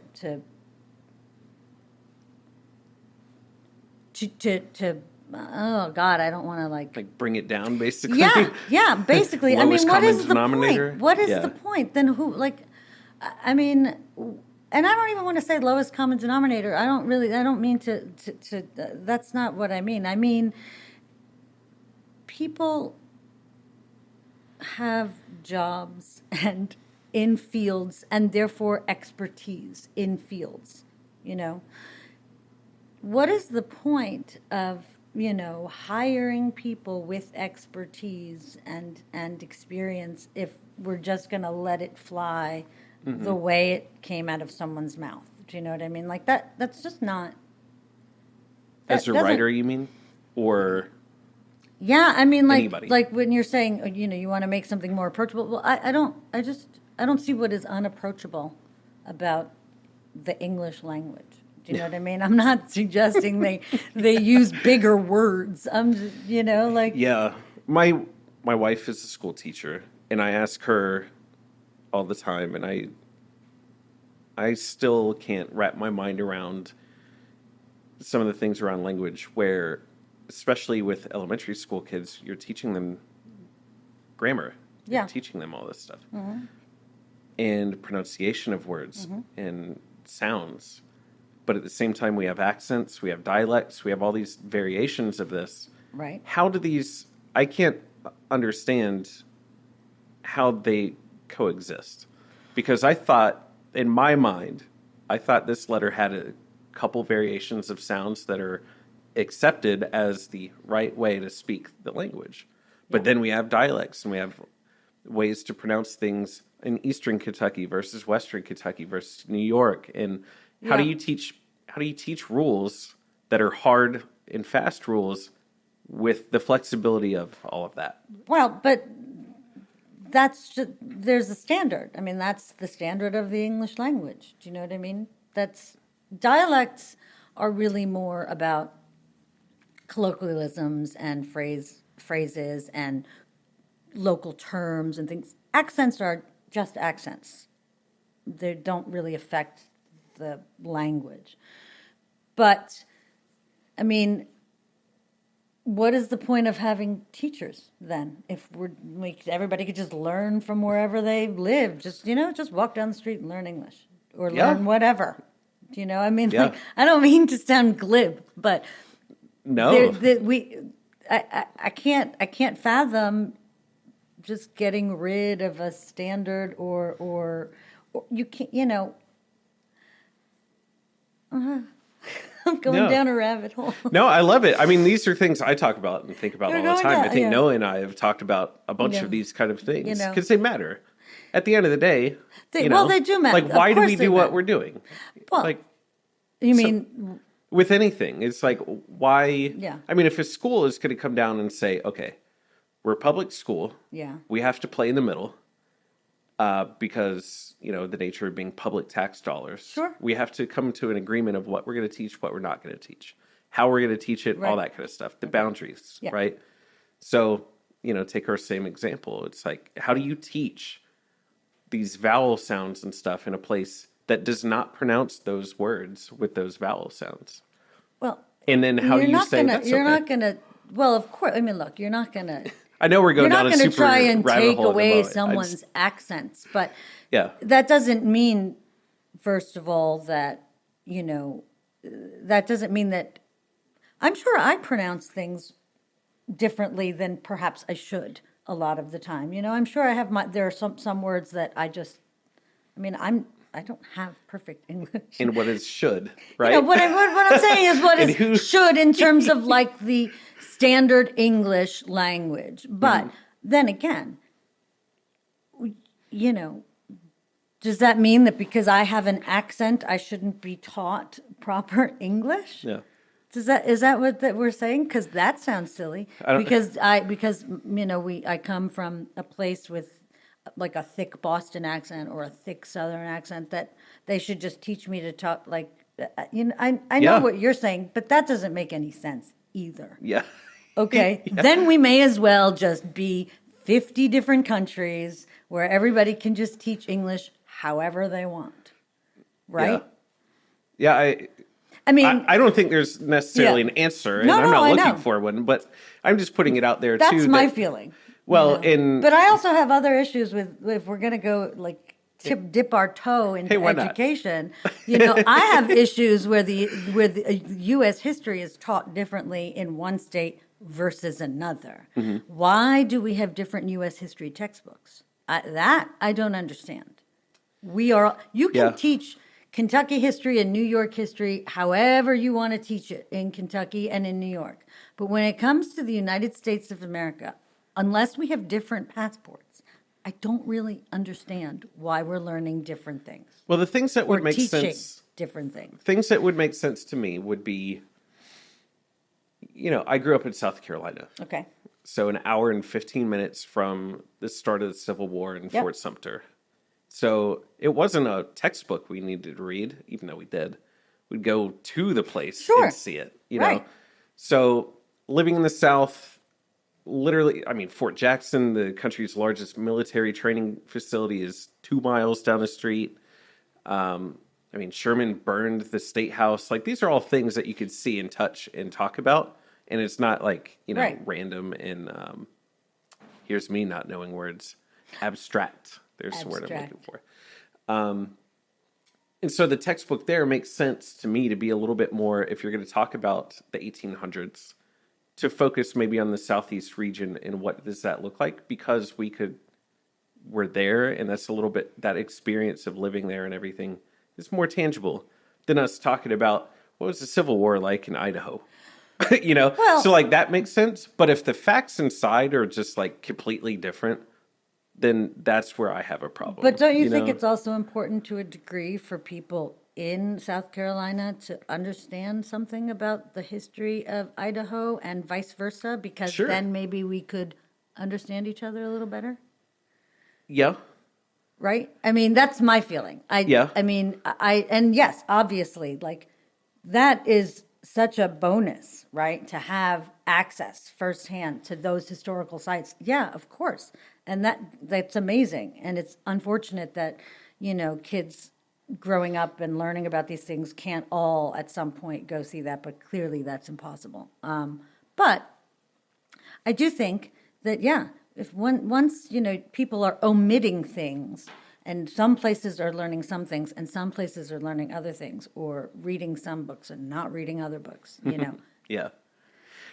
oh God, I don't want to Like bring it down, basically. yeah, basically. I mean, Lowest what common is the denominator? point? What is Yeah. the point? Then who, I mean, and I don't even want to say lowest common denominator. I don't mean to that's not what I mean. I mean, people have jobs and in fields and therefore expertise in fields, you know. What is the point of, hiring people with expertise and experience if we're just going to let it fly the way it came out of someone's mouth? Do you know what I mean? Like that's just not. As a writer, you mean? Or yeah, I mean, anybody? like when you're saying, you want to make something more approachable. Well, I don't see what is unapproachable about the English language. Do you know what I mean? I'm not suggesting they use bigger words. I'm just, Yeah. My wife is a school teacher, and I ask her all the time, and I still can't wrap my mind around some of the things around language where, especially with elementary school kids, you're teaching them grammar. You're teaching them all this stuff. And pronunciation of words and sounds. But at the same time, we have accents, we have dialects, we have all these variations of this. Right. How do these, I can't understand how they coexist. Because I thought, in my mind, this letter had a couple variations of sounds that are accepted as the right way to speak the language. But then we have dialects and we have ways to pronounce things in Eastern Kentucky versus Western Kentucky versus New York. And how do you teach rules that are hard and fast rules with the flexibility of all of that? Well, but there's a standard. I mean, that's the standard of the English language. Do you know what I mean? Dialects are really more about colloquialisms and phrases and local terms and things. Accents are just accents. They don't really affect the language. But, I mean, what is the point of having teachers then? If everybody could just learn from wherever they live, just walk down the street and learn English or learn whatever. I mean, I don't mean to sound glib, but no, I can't fathom just getting rid of a standard or you can't, I'm going down a rabbit hole. No, I love it. I mean, these are things I talk about and think about all the time. I think yeah. Noah and I have talked about a bunch of these kind of things because they matter. At the end of the day, they do matter. Like, why do we do what we're doing? Well, you mean with anything? It's like, why? Yeah. I mean, if a school is going to come down and say, okay, we're a public school. Yeah. We have to play in the middle. Because, the nature of being public tax dollars. Sure. We have to come to an agreement of what we're going to teach, what we're not going to teach, how we're going to teach it, all that kind of stuff, the boundaries, right? So, take our same example. It's like, how do you teach these vowel sounds and stuff in a place that does not pronounce those words with those vowel sounds? Well, and then how do you say that's you're not going to, well, of course, I mean, look, you're not going to. I know we're going down a super rabbit hole. You're not going to try and take away someone's someone's accents, but that doesn't mean, first of all, that, that doesn't mean that, I'm sure I pronounce things differently than perhaps I should a lot of the time. I'm sure I have there are some words that I don't have perfect English. And what is should, right? What I'm saying is what is should in terms of like the standard English language. But then again, does that mean that because I have an accent, I shouldn't be taught proper English? Yeah. Is that what that we're saying? Because that sounds silly. Because I come from a place with like a thick Boston accent or a thick Southern accent that they should just teach me to talk like. I know what you're saying, but that doesn't make any sense either. Yeah. Okay. Then we may as well just be 50 different countries where everybody can just teach English however they want. Right? Yeah. I mean, I don't think there's necessarily Yeah. an answer, and No, I'm no, not I looking know. for one, but I'm just putting it out there too. that's my that- feeling. Well, But I also have other issues with if we're going to go like dip our toe into why not? education. I have issues where the U.S. history is taught differently in one state versus another. Mm-hmm. Why do we have different U.S. history textbooks? That I don't understand. You can Yeah. teach Kentucky history and New York history however you want to teach it in Kentucky and in New York. But when it comes to the United States of America, unless we have different passports, I don't really understand why we're learning different things well, the things that or would make teaching sense, different things. things that would make sense to me would be, I grew up in South Carolina, Okay. so an hour and 15 minutes from the start of the Civil War in Yep. Fort Sumter. So it wasn't a textbook we needed to read, even though we did. We'd go to the place Sure. and see it, you know. Right. So living in the South, literally, I mean, Fort Jackson, the country's largest military training facility, is 2 miles down the street. I mean, Sherman burned the state house. Like, these are all things that you could see and touch and talk about. And it's not like, Right. random and here's me not knowing words. Abstract. There's the word I'm looking for. And so the textbook there makes sense to me to be a little bit more, if you're going to talk about the 1800s, to focus maybe on the Southeast region and what does that look like, because we're there, and that's a little bit, that experience of living there and everything is more tangible than us talking about what was the Civil War like in Idaho. Well- So like that makes sense. But if the facts inside are just like completely different, then that's where I have a problem. But don't you think know? it's also important to a degree for people in South Carolina to understand something about the history of Idaho and vice versa? Because Sure. then maybe we could understand each other a little better, Yeah. right? I mean, that's my feeling. Yeah. I mean, and yes, obviously, like that is such a bonus, right? To have access firsthand to those historical sites. Yeah, of course. And that's amazing. And it's unfortunate that, kids growing up and learning about these things can't all at some point go see that, but clearly that's impossible. But I do think that, yeah, if once, people are omitting things, and some places are learning some things and some places are learning other things, or reading some books and not reading other books, Yeah.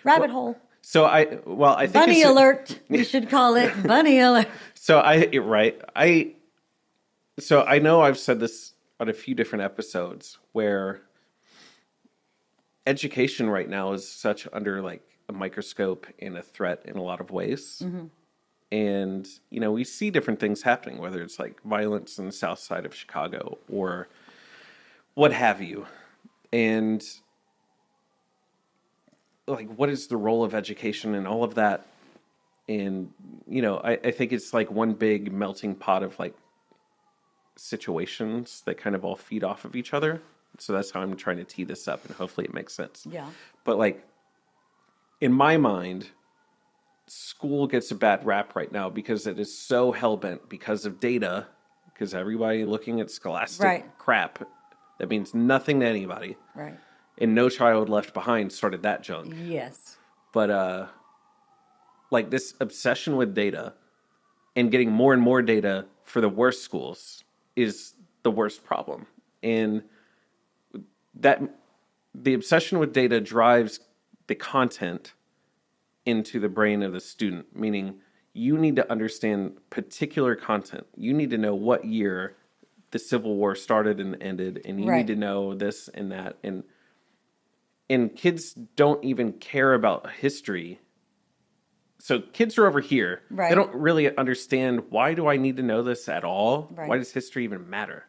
Rabbit hole. So I think Bunny it's- alert. We should call it bunny alert. So so I know I've said this on a few different episodes where education right now is such under like a microscope and a threat in a lot of ways. Mm-hmm. And, we see different things happening, whether it's like violence in the south side of Chicago or what have you. And like, what is the role of education and all of that? And, I think it's like one big melting pot of like situations that kind of all feed off of each other. So that's how I'm trying to tee this up, and hopefully it makes sense. Yeah. But like, in my mind, school gets a bad rap right now because it is so hell-bent because of data, because everybody looking at scholastic Right. crap that means nothing to anybody. Right. And No Child Left Behind started that junk. Yes. But like this obsession with data and getting more and more data for the worst schools is the worst problem. And that the obsession with data drives the content into the brain of the student, meaning you need to understand particular content. You need to know what year the Civil War started and ended, and you Right. need to know this and that. And kids don't even care about history. So kids are over here. Right. They don't really understand, why do I need to know this at all? Right. Why does history even matter?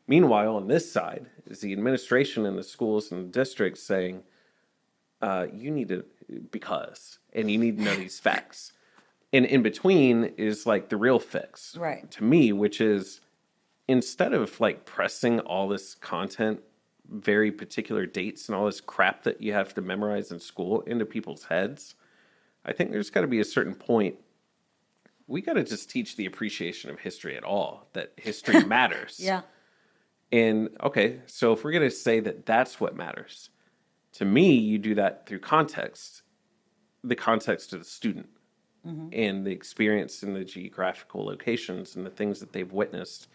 Meanwhile, on this side is the administration and the schools and the districts saying, you need to, and you need to know these facts. And in between is like the real fix. Right. To me, which is, instead of like pressing all this content, very particular dates and all this crap that you have to memorize in school into people's heads, I think there's got to be a certain point. We got to just teach the appreciation of history at all, that history matters. Yeah. And okay, so if we're going to say that that's what matters, to me, you do that through context, the context of the student and the experience in the geographical locations and the things that they've witnessed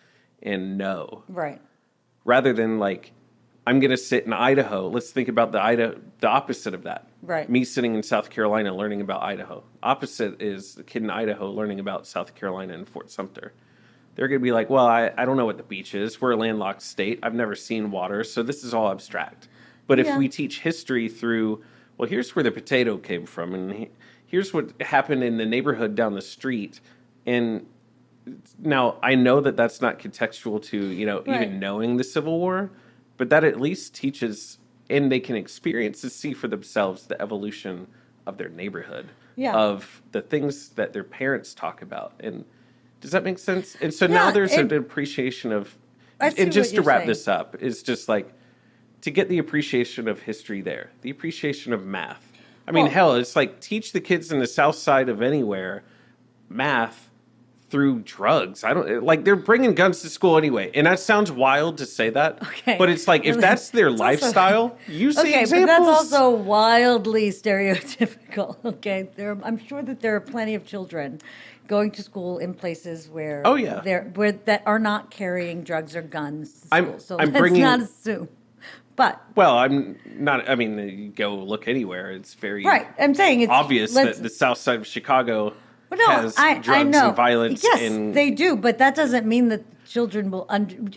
and know. Right. Rather than like, I'm going to sit in Idaho. Let's think about the opposite of that. Right. Me sitting in South Carolina learning about Idaho. Opposite is the kid in Idaho learning about South Carolina and Fort Sumter. They're going to be like, well, I don't know what the beach is. We're a landlocked state. I've never seen water, so this is all abstract. But if we teach history through, well, here's where the potato came from, and here's what happened in the neighborhood down the street. And now I know that that's not contextual to, even knowing the Civil War, but that at least teaches, and they can experience and see for themselves the evolution of their neighborhood, of the things that their parents talk about. And does that make sense? And so now there's an appreciation of, and just to wrap this up, is just like to get the appreciation of history there, the appreciation of math. I mean, hell, it's like teach the kids in the South Side of anywhere math through drugs. I don't like they're bringing guns to school anyway, and that sounds wild to say that. Okay, but it's like if that's their lifestyle, you see examples. But that's also wildly stereotypical. Okay, I'm sure that there are plenty of children going to school in places where where that are not carrying drugs or guns to school. So let's not assume. But I'm not. I mean, you go look anywhere; it's very I'm saying it's obvious that the South Side of Chicago has drugs and violence. Yes, they do, but that doesn't mean that children will.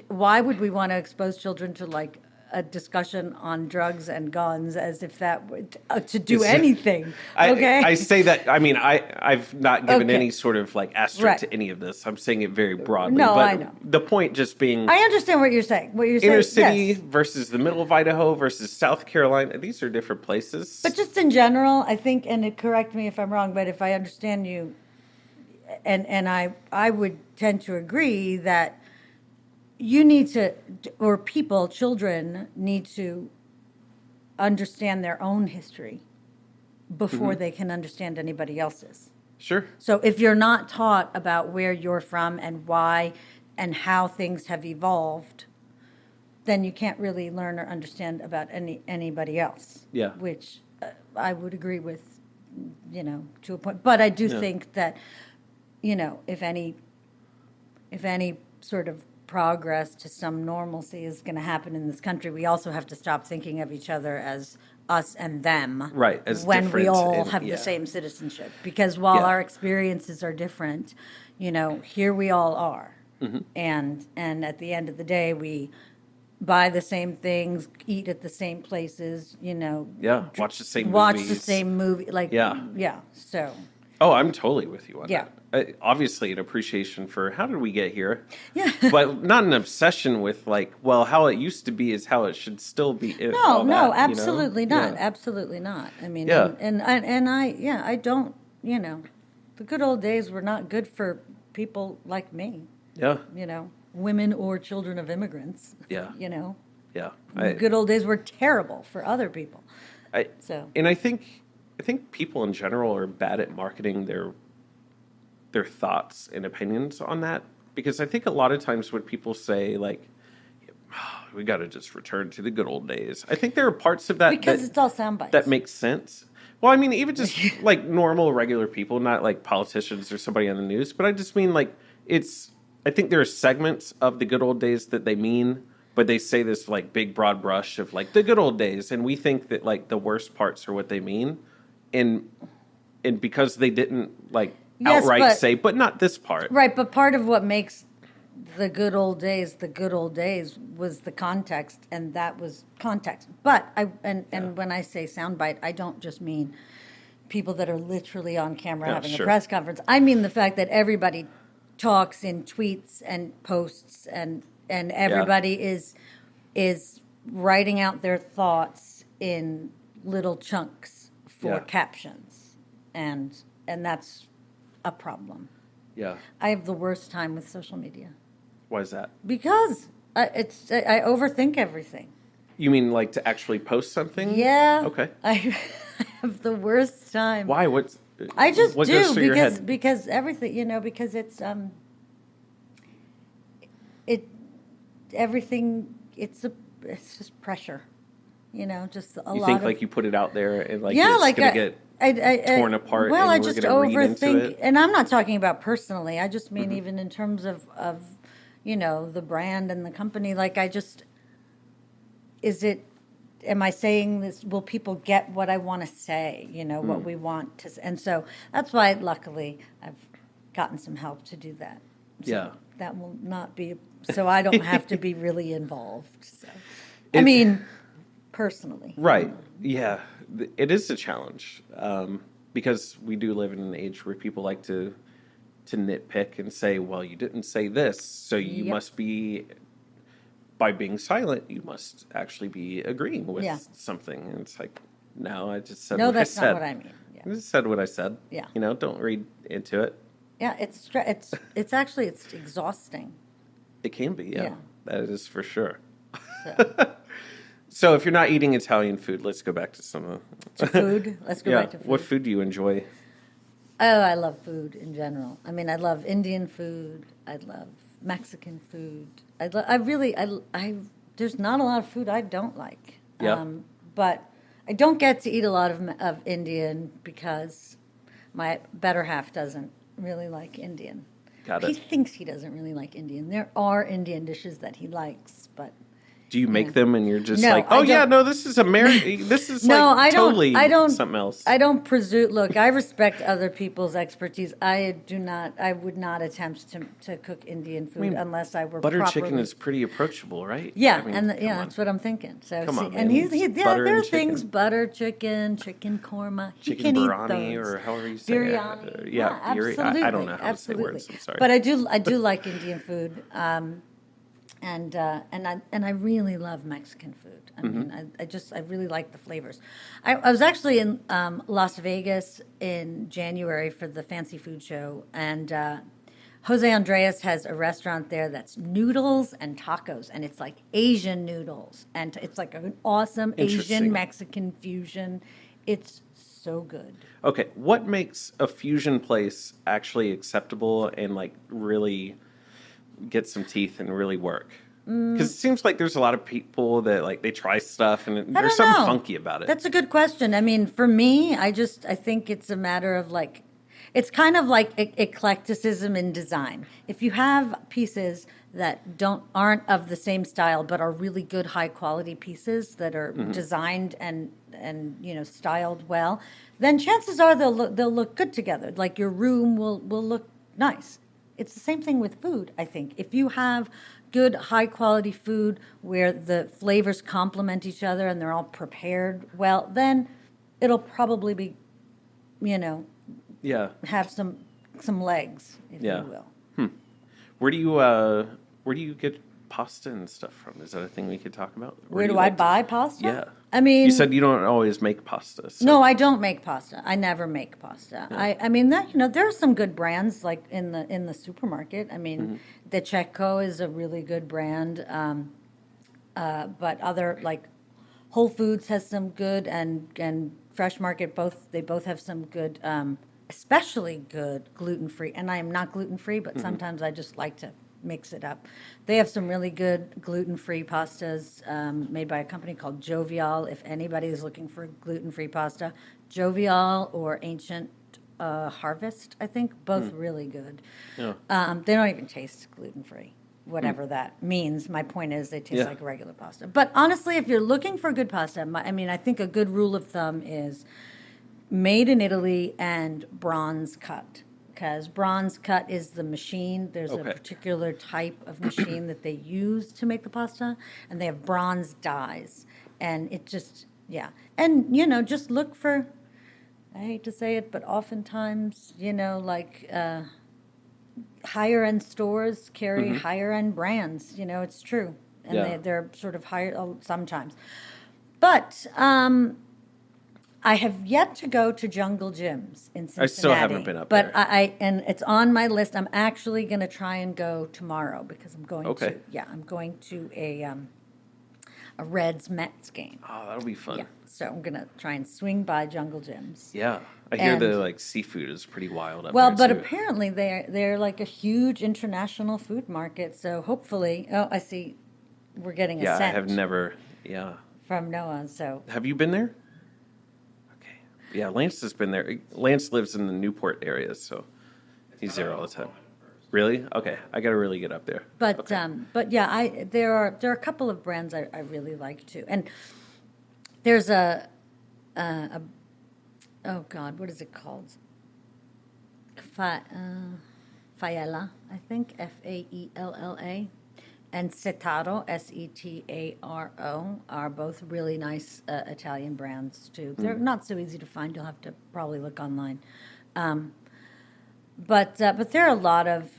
Why would we want to expose children to like a discussion on drugs and guns as if that would to do anything? Okay, I say that. I mean, I've not given any sort of like asterisk to any of this. I'm saying it very broadly. No, but I know. The point just being, I understand what you're saying. Inner city versus the middle of Idaho versus South Carolina. These are different places. But just in general, I think, and correct me if I'm wrong, but if I understand you, and I would tend to agree that you need to, or children need to understand their own history before they can understand anybody else's. Sure. So if you're not taught about where you're from and why and how things have evolved, then you can't really learn or understand about anybody else. Yeah. Which I would agree with, to a point. But I do think that, if any sort of progress to some normalcy is going to happen in this country, we also have to stop thinking of each other as us and them. Right. As when we all have the same citizenship. Because while our experiences are different, here we all are. Mm-hmm. And at the end of the day, we buy the same things, eat at the same places, watch the same movie. Like, so. Oh, I'm totally with you on that. Obviously, an appreciation for how did we get here? Yeah. But not an obsession with like, well, how it used to be is how it should still be. No, absolutely not. Yeah. Absolutely not. I mean, I don't, the good old days were not good for people like me. Yeah. Women or children of immigrants. Yeah. Yeah. The good old days were terrible for other people. And I think people in general are bad at marketing their thoughts and opinions on that, because I think a lot of times when people say like, we got to just return to the good old days, I think there are parts of that because it's all sound bites that makes sense. Well, I mean, even just like normal, regular people, not like politicians or somebody on the news, but I just mean like I think there are segments of the good old days that they mean, but they say this like big broad brush of like the good old days, and we think that like the worst parts are what they mean. And because they didn't like outright say, but not this part. Right, but part of what makes the good old days was the context, and that was context. But when I say soundbite, I don't just mean people that are literally on camera having a press conference. I mean the fact that everybody talks in tweets and posts, and everybody is writing out their thoughts in little chunks for captions, and that's a problem. Yeah, I have the worst time with social media. Why is that? Because I overthink everything. You mean like to actually post something? Yeah. Okay. I have the worst time. Why? I just what goes through your head? Because everything, because it's everything. It's just pressure, just a You lot think of. like you put it out there and like Yeah, it's like gonna get torn apart well, I and we're just gonna read into overthink, it? and I'm not talking about personally. I just mean even in terms of the brand and the company. Like is it? Am I saying this? Will people get what I want to say? What we want to, and so that's why, luckily, I've gotten some help to do that. So Yeah. that will not be. So I don't have to be really involved. So, It- personally, Right. Yeah. It is a challenge because we do live in an age where people like to nitpick and say, well, you didn't say this, so you Yep. must be, by being silent, you must actually be agreeing with Yeah. something. And it's like, no, I just said No, what I that's said. not what I mean. I Yeah, just said what I said. Yeah. Don't read into it. yeah. It's actually it's exhausting. It can be, yeah. Yeah. That is for sure. So, So if you're not eating Italian food, let's go back to some to food. Let's go yeah. back to food. What food do you enjoy? Oh, I love food in general. I mean, I love Indian food. I love Mexican food. There's not a lot of food I don't like. Yeah. But I don't get to eat a lot of Indian because my better half doesn't really like Indian. Got He it. thinks he doesn't really like Indian. There are Indian dishes that he likes, but Do you make them and you're just No, like, I oh yeah, don't- no, this is this is No, like I don't. totally I don't. something else. I don't presume. Look, I respect other people's expertise. I do not. I would not attempt to cook Indian food unless I were Butter properly. chicken is pretty approachable, right? Yeah, I mean, and come on. that's what I'm thinking. So Come on, and man. yeah, Butter there are and chicken. things butter chicken, chicken korma. He Chicken can biryani eat those. or however you say Biryani. it. Absolutely. I don't know how absolutely. to say words. I'm sorry. But I do like Indian food. And I really love Mexican food. I mean, I really like the flavors. I was actually in Las Vegas in January for the Fancy Food Show, and Jose Andres has a restaurant there that's noodles and tacos, and it's like Asian noodles, and it's like an awesome Interesting. Asian Mexican fusion. It's so good. Okay, what makes a fusion place actually acceptable and like really get some teeth and really work? Because it seems like there's a lot of people that like they try stuff and I there's don't something know. funky about it. That's a good question. I mean, for me, I think it's a matter of like, it's kind of like eclecticism in design. If you have pieces that aren't of the same style but are really good high quality pieces that are designed and styled well, then chances are they'll look good together. Like your room will look nice. It's the same thing with food, I think. If you have good, high-quality food where the flavors complement each other and they're all prepared well, then it'll probably be, Yeah. have some legs, if Yeah. you will. Where do you get pasta and stuff from? Is that a thing we could talk about? Or Where you do I like to- buy pasta? Yeah. I mean, You said you don't always make pasta. So. no, I don't make pasta. I never make pasta. I mean that there are some good brands like in the supermarket. I mean, the Checo is a really good brand, but other like Whole Foods has some good and Fresh Market they both have some good, especially good gluten-free. And I am not gluten-free, but sometimes I just like to mix it up. They have some really good gluten-free pastas made by a company called Jovial. If anybody is looking for gluten-free pasta, Jovial or Ancient Harvest, I think, both really good. Yeah. They don't even taste gluten-free, whatever that means. My point is they taste Yeah. like regular pasta. But honestly, if you're looking for good pasta, I think a good rule of thumb is made in Italy and bronze cut. Because bronze cut is the machine. There's Okay. a particular type of machine that they use to make the pasta, and they have bronze dyes. And it just, yeah. And, just look for, I hate to say it, but oftentimes, like higher end stores carry higher end brands. It's true. And Yeah. they're sort of higher sometimes. But I have yet to go to Jungle Gyms in Cincinnati. I still haven't been up but there. And it's on my list. I'm actually going to try and go tomorrow because I'm going Okay. I'm going to a Reds Mets game. Oh, that'll be fun. Yeah. So I'm going to try and swing by Jungle Gyms. Yeah. I hear And- the like seafood is pretty wild up Well, there but too. apparently they're like a huge international food market. So hopefully, I see we're getting a Yeah, I scent have never. Yeah. from Noah. So Have you been there? Okay. Yeah, Lance has been there. Lance lives in the Newport area, so he's there all the time. Really? Okay. I got to really get up there. but yeah, there are a couple of brands I really like too, and there's a oh God, what is it called? Faella, I think, Faella, and Setaro, Setaro, are both really nice Italian brands too. They're not so easy to find. You'll have to probably look online. But there are a lot of,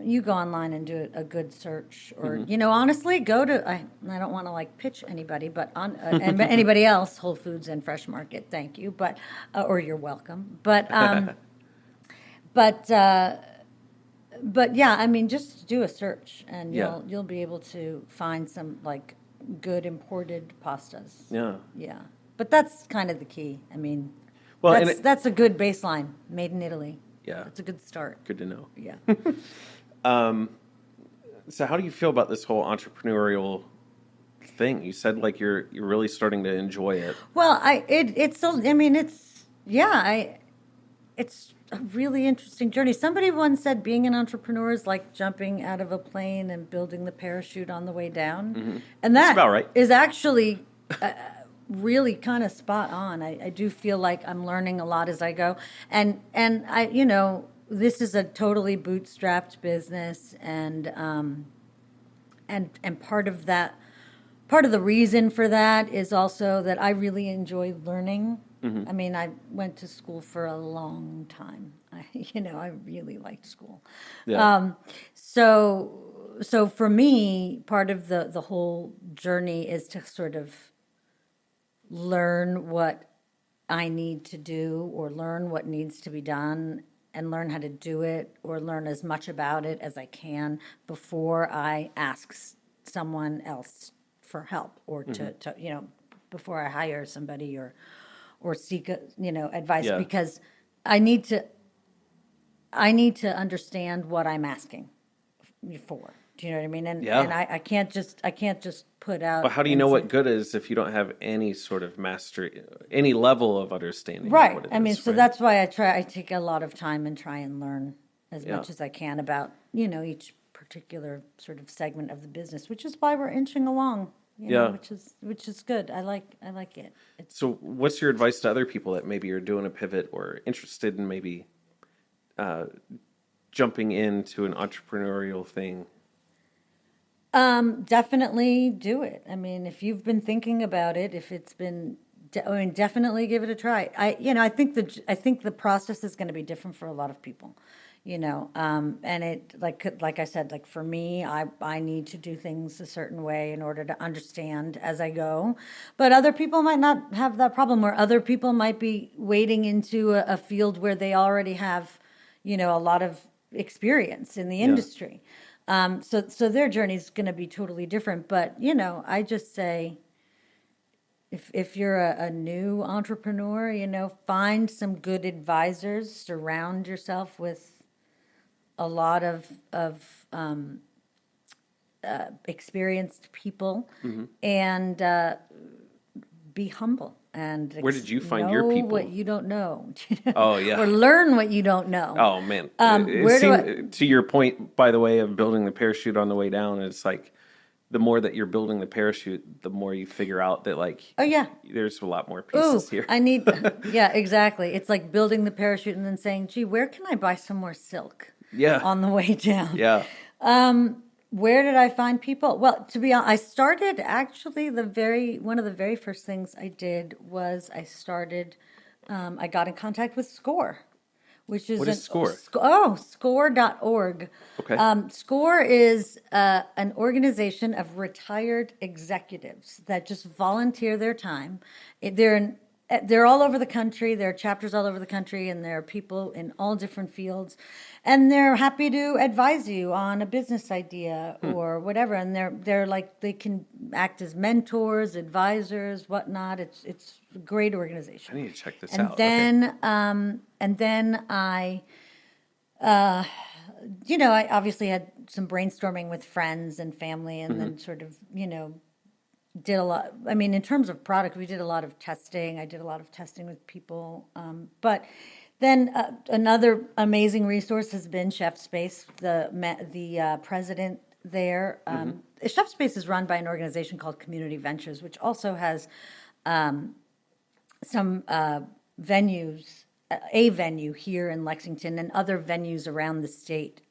you go online and do a good search, or honestly, go to. I don't want to like pitch anybody, but on and anybody else, Whole Foods and Fresh Market. Thank you, but or you're welcome. But yeah, I mean, just do a search, and you'll be able to find some like good imported pastas. Yeah. Yeah, but that's kind of the key. I mean, Well, that's a good baseline. Made in Italy. Yeah. It's a good start. Good to know. Yeah. So how do you feel about this whole entrepreneurial thing? You said like you're really starting to enjoy it. Well, it's a really interesting journey. Somebody once said being an entrepreneur is like jumping out of a plane and building the parachute on the way down. And That's about right. is actually really kind of spot on. I do feel like I'm learning a lot as I go. And I, this is a totally bootstrapped business, and part of the reason for that is also that I really enjoy learning. I mean, I went to school for a long time. I really liked school. Yeah. So for me, part of the whole journey is to sort of learn what I need to do, or learn what needs to be done, and learn how to do it, or learn as much about it as I can before I ask someone else for help, or to before I hire somebody or seek advice, because I need to understand what I'm asking for. Do you know what I mean? And I can't just put out. But how do you know what good is if you don't have any sort of mastery, any level of understanding? Right. Of what it I mean, is, so right? that's why I take a lot of time and try and learn as much as I can about, each particular sort of segment of the business, which is why we're inching along. Which is good. I like it. So what's your advice to other people that maybe are doing a pivot or interested in maybe jumping into an entrepreneurial thing? Definitely do it. I mean, if you've been thinking about it, if it's been, definitely give it a try. I think the process is going to be different for a lot of people, and it like I said, like for me, I need to do things a certain way in order to understand as I go, but other people might not have that problem, or other people might be wading into a field where they already have, a lot of experience in the industry. So their journey is going to be totally different. But, I just say, if you're a new entrepreneur, find some good advisors, surround yourself with a lot of experienced people, and be humble. And where did you find your people? What you don't know. Oh, yeah. Or learn what you don't know. Oh, man. To your point, by the way, of building the parachute on the way down, it's like the more that you're building the parachute, the more you figure out that, like, there's a lot more pieces here. Yeah, exactly. It's like building the parachute and then saying, gee, where can I buy some more silk? Yeah. On the way down. Yeah. Where did I find people? Well, to be honest, I started actually one of the very first things I did was I got in contact with SCORE, which is what is SCORE? Score.org. Okay. SCORE is an organization of retired executives that just volunteer their time. They're all over the country. There are chapters all over the country, and there are people in all different fields, and they're happy to advise you on a business idea or whatever. And they're like, they can act as mentors, advisors, whatnot. It's a great organization. I need to check this and out. Then, and then I obviously had some brainstorming with friends and family, and then sort of, did a lot. I mean, in terms of product, we did a lot of testing. I did a lot of testing with people. But then another amazing resource has been Chef Space. The president there, Chef Space is run by an organization called Community Ventures, which also has some venues, a venue here in Lexington and other venues around the state.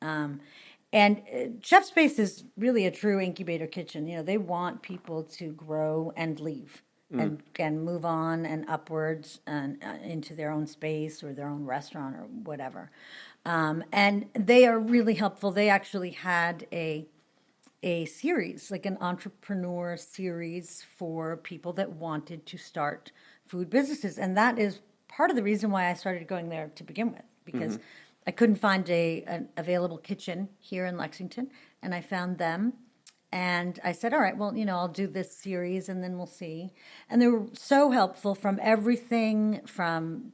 And Chef Space is really a true incubator kitchen. They want people to grow and leave and move on and upwards and into their own space or their own restaurant or whatever. And they are really helpful. They actually had a series, like an entrepreneur series for people that wanted to start food businesses. And that is part of the reason why I started going there to begin with, because I couldn't find an available kitchen here in Lexington, and I found them. And I said, all right, well, I'll do this series and then we'll see. And they were so helpful, from everything from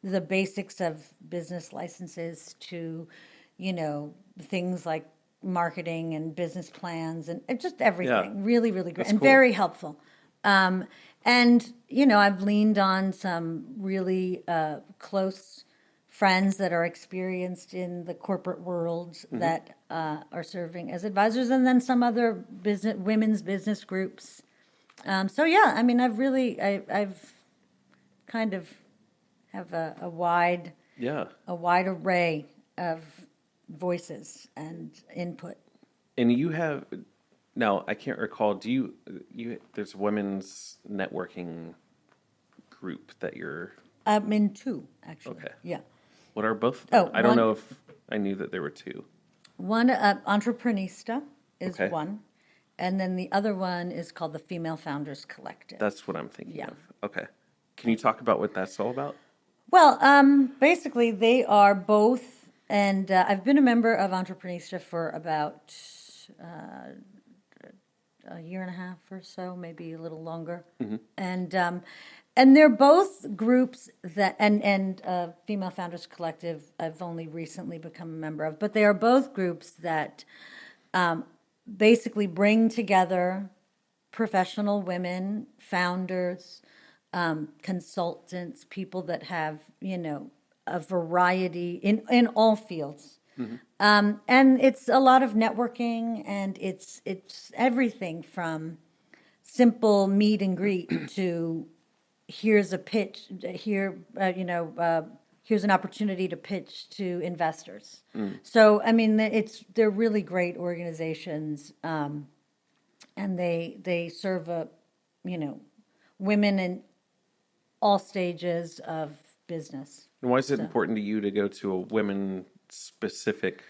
the basics of business licenses to, things like marketing and business plans and just everything. Yeah. Really, really great. That's and cool. very helpful. And, I've leaned on some really close friends that are experienced in the corporate world that are serving as advisors, and then some other women's business groups. So yeah, I mean, I've kind of have a wide array of voices and input. And you have, now I can't recall, there's a women's networking group that you're... I'm in two, actually. Okay. Yeah. What are both? I don't know if I knew that there were two. One, Entreprenista is Okay. one. And then the other one is called the Female Founders Collective. That's what I'm thinking Yeah. of. Okay. Can you talk about what that's all about? Well, basically, they are both, and I've been a member of Entreprenista for about a year and a half or so, maybe a little longer. And they're both groups that, and Female Founders Collective, I've only recently become a member of, but they are both groups that basically bring together professional women, founders, consultants, people that have, a variety in all fields. And it's a lot of networking, and it's everything from simple meet and greet to here's a pitch, here's an opportunity to pitch to investors. So, I mean, they're really great organizations, and they serve women in all stages of business. And why is it important to you to go to a women-specific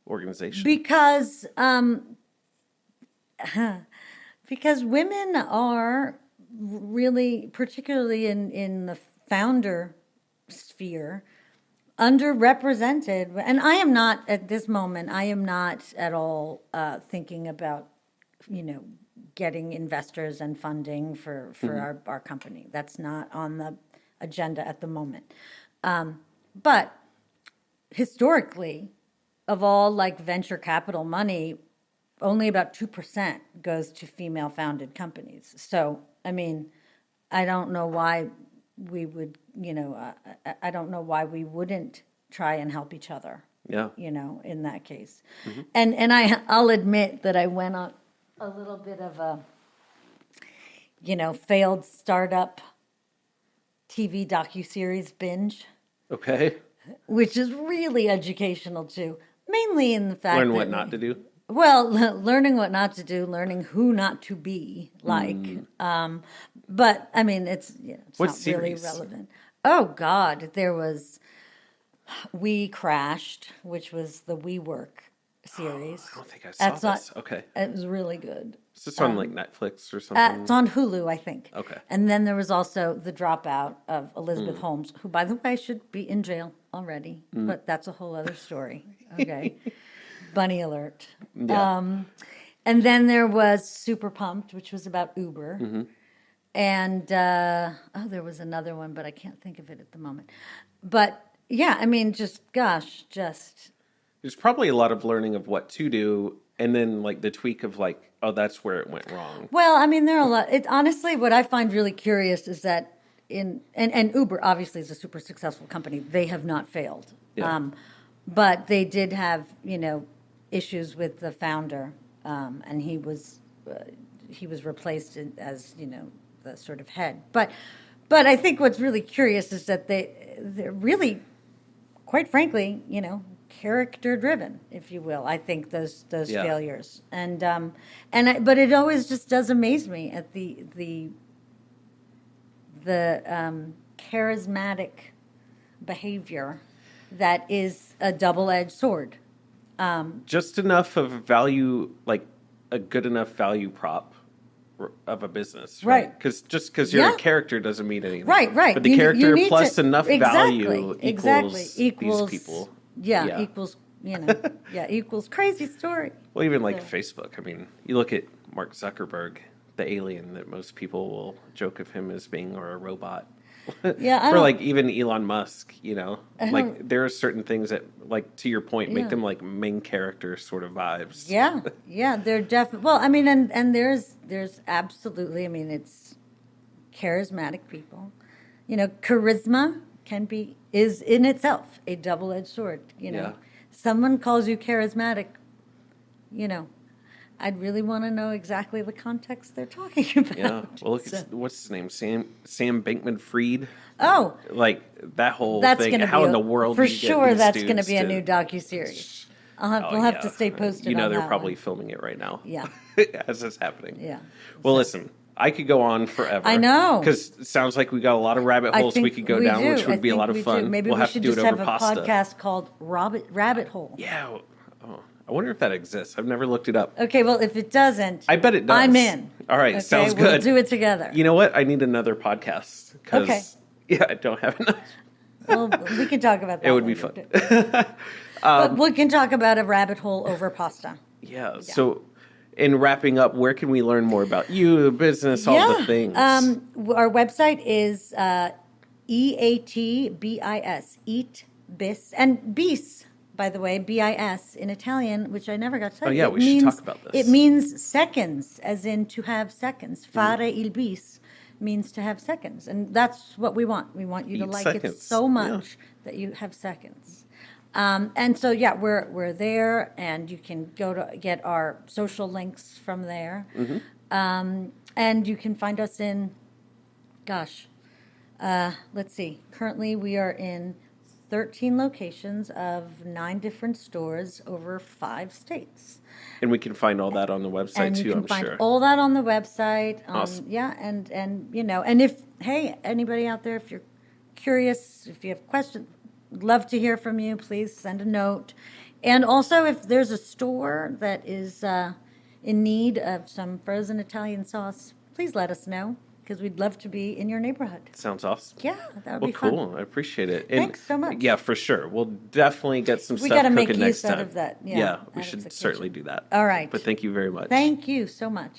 organization? Because women are really, particularly in the founder sphere, underrepresented. And I am not, at this moment, I am not at all thinking about, getting investors and funding for our company. That's not on the agenda at the moment. But historically, of all venture capital money, only about 2% goes to female founded companies. So, I mean, I don't know why we would, I don't know why we wouldn't try and help each other. Yeah. In that case. And I'll admit that I went on a little bit of a, failed startup TV docuseries binge. Okay. Which is really educational too. Mainly in the fact Learn what not to do. Well, learning what not to do, learning who not to be like. But I mean, it's What not really series? relevant. Oh God, there was We Crashed, which was the WeWork series. I don't think I saw That's this. not- Okay. It was really good. Is this on Netflix or something? It's on Hulu, I think. Okay. And then there was also The Dropout of Elizabeth Holmes, who, by the way, should be in jail already. But that's a whole other story. Okay. Bunny alert. Yeah. And then there was Super Pumped, which was about Uber. And, there was another one, but I can't think of it at the moment. But, yeah, I mean, just. Is there's probably a lot of learning of what to do, and then like the tweak of like, oh, that's where it went wrong. Well, I mean, there are a lot. Honestly, what I find really curious is that and Uber obviously is a super successful company. They have not failed. Yeah. But they did have, issues with the founder, and he was replaced as, the sort of head. But I think what's really curious is that they're really, quite frankly, character driven, if you will. I think those Yeah. failures, but it always just does amaze me at the charismatic behavior that is a double-edged sword. Just enough of value, like a good enough value prop of a business, right? Because just because you're a character doesn't mean anything, right? But the character need plus to, enough value equals these people. Equals equals crazy story. Well, even like Facebook. I mean, you look at Mark Zuckerberg, the alien that most people will joke of him as being, or a robot. Yeah, or like even Elon Musk, like there are certain things that, like to your point, make them like main character sort of vibes. Yeah, they're definitely. Well, I mean, and there's absolutely. I mean, it's charismatic people. Charisma is in itself a double-edged sword. Someone calls you charismatic, I'd really want to know exactly the context they're talking about. Yeah. Well, look, what's his name? Sam Bankman-Fried. Oh, like that whole that's thing. Gonna How be in the world? For do you get sure, these that's going to dudes be a new docuseries. We'll have to stay posted. They're that probably one. filming it right now. Yeah. As it's happening. Yeah. Well, listen. I could go on forever. I know. Because it sounds like we got a lot of rabbit holes we could go down, which would be a lot of fun. Maybe we'll we have should to do just it over have pasta. a podcast called Rabbit Hole. Yeah. Oh, I wonder if that exists. I've never looked it up. Okay, well, if it doesn't, I bet it does. I'm in. All right, sounds good. We'll do it together. You know what? I need another podcast. Because, I don't have enough. Well, we can talk about that. It would be fun. But we can talk about a rabbit hole over pasta. Yeah. So, in wrapping up, where can we learn more about you, the business, all the things? Our website is EATBIS, Eat Bis, and bis, by the way, BIS in Italian, which I never got to tell you. Oh, yeah, we should talk about this. It means seconds, as in to have seconds. Fare il bis means to have seconds, and that's what we want. We want you to like it so much that you have seconds. And so, we're there, and you can go to get our social links from there. Mm-hmm. And you can find us in, let's see. Currently, we are in 13 locations of 9 different stores over 5 states. And we can find all that on the website, and too, you can I'm find sure. all that on the website. Awesome. Yeah, and and if, anybody out there, if you're curious, if you have questions, love to hear from you. Please send a note. And also, if there's a store that is in need of some frozen Italian sauce, please let us know, because we'd love to be in your neighborhood. Sounds awesome. Yeah, that would be fun. Cool. I appreciate it. Thanks so much. Yeah, for sure. We'll definitely get some We stuff gotta cooking make next use time. out of that. Yeah, we out of the should certainly kitchen. do that. All right. But thank you very much. Thank you so much.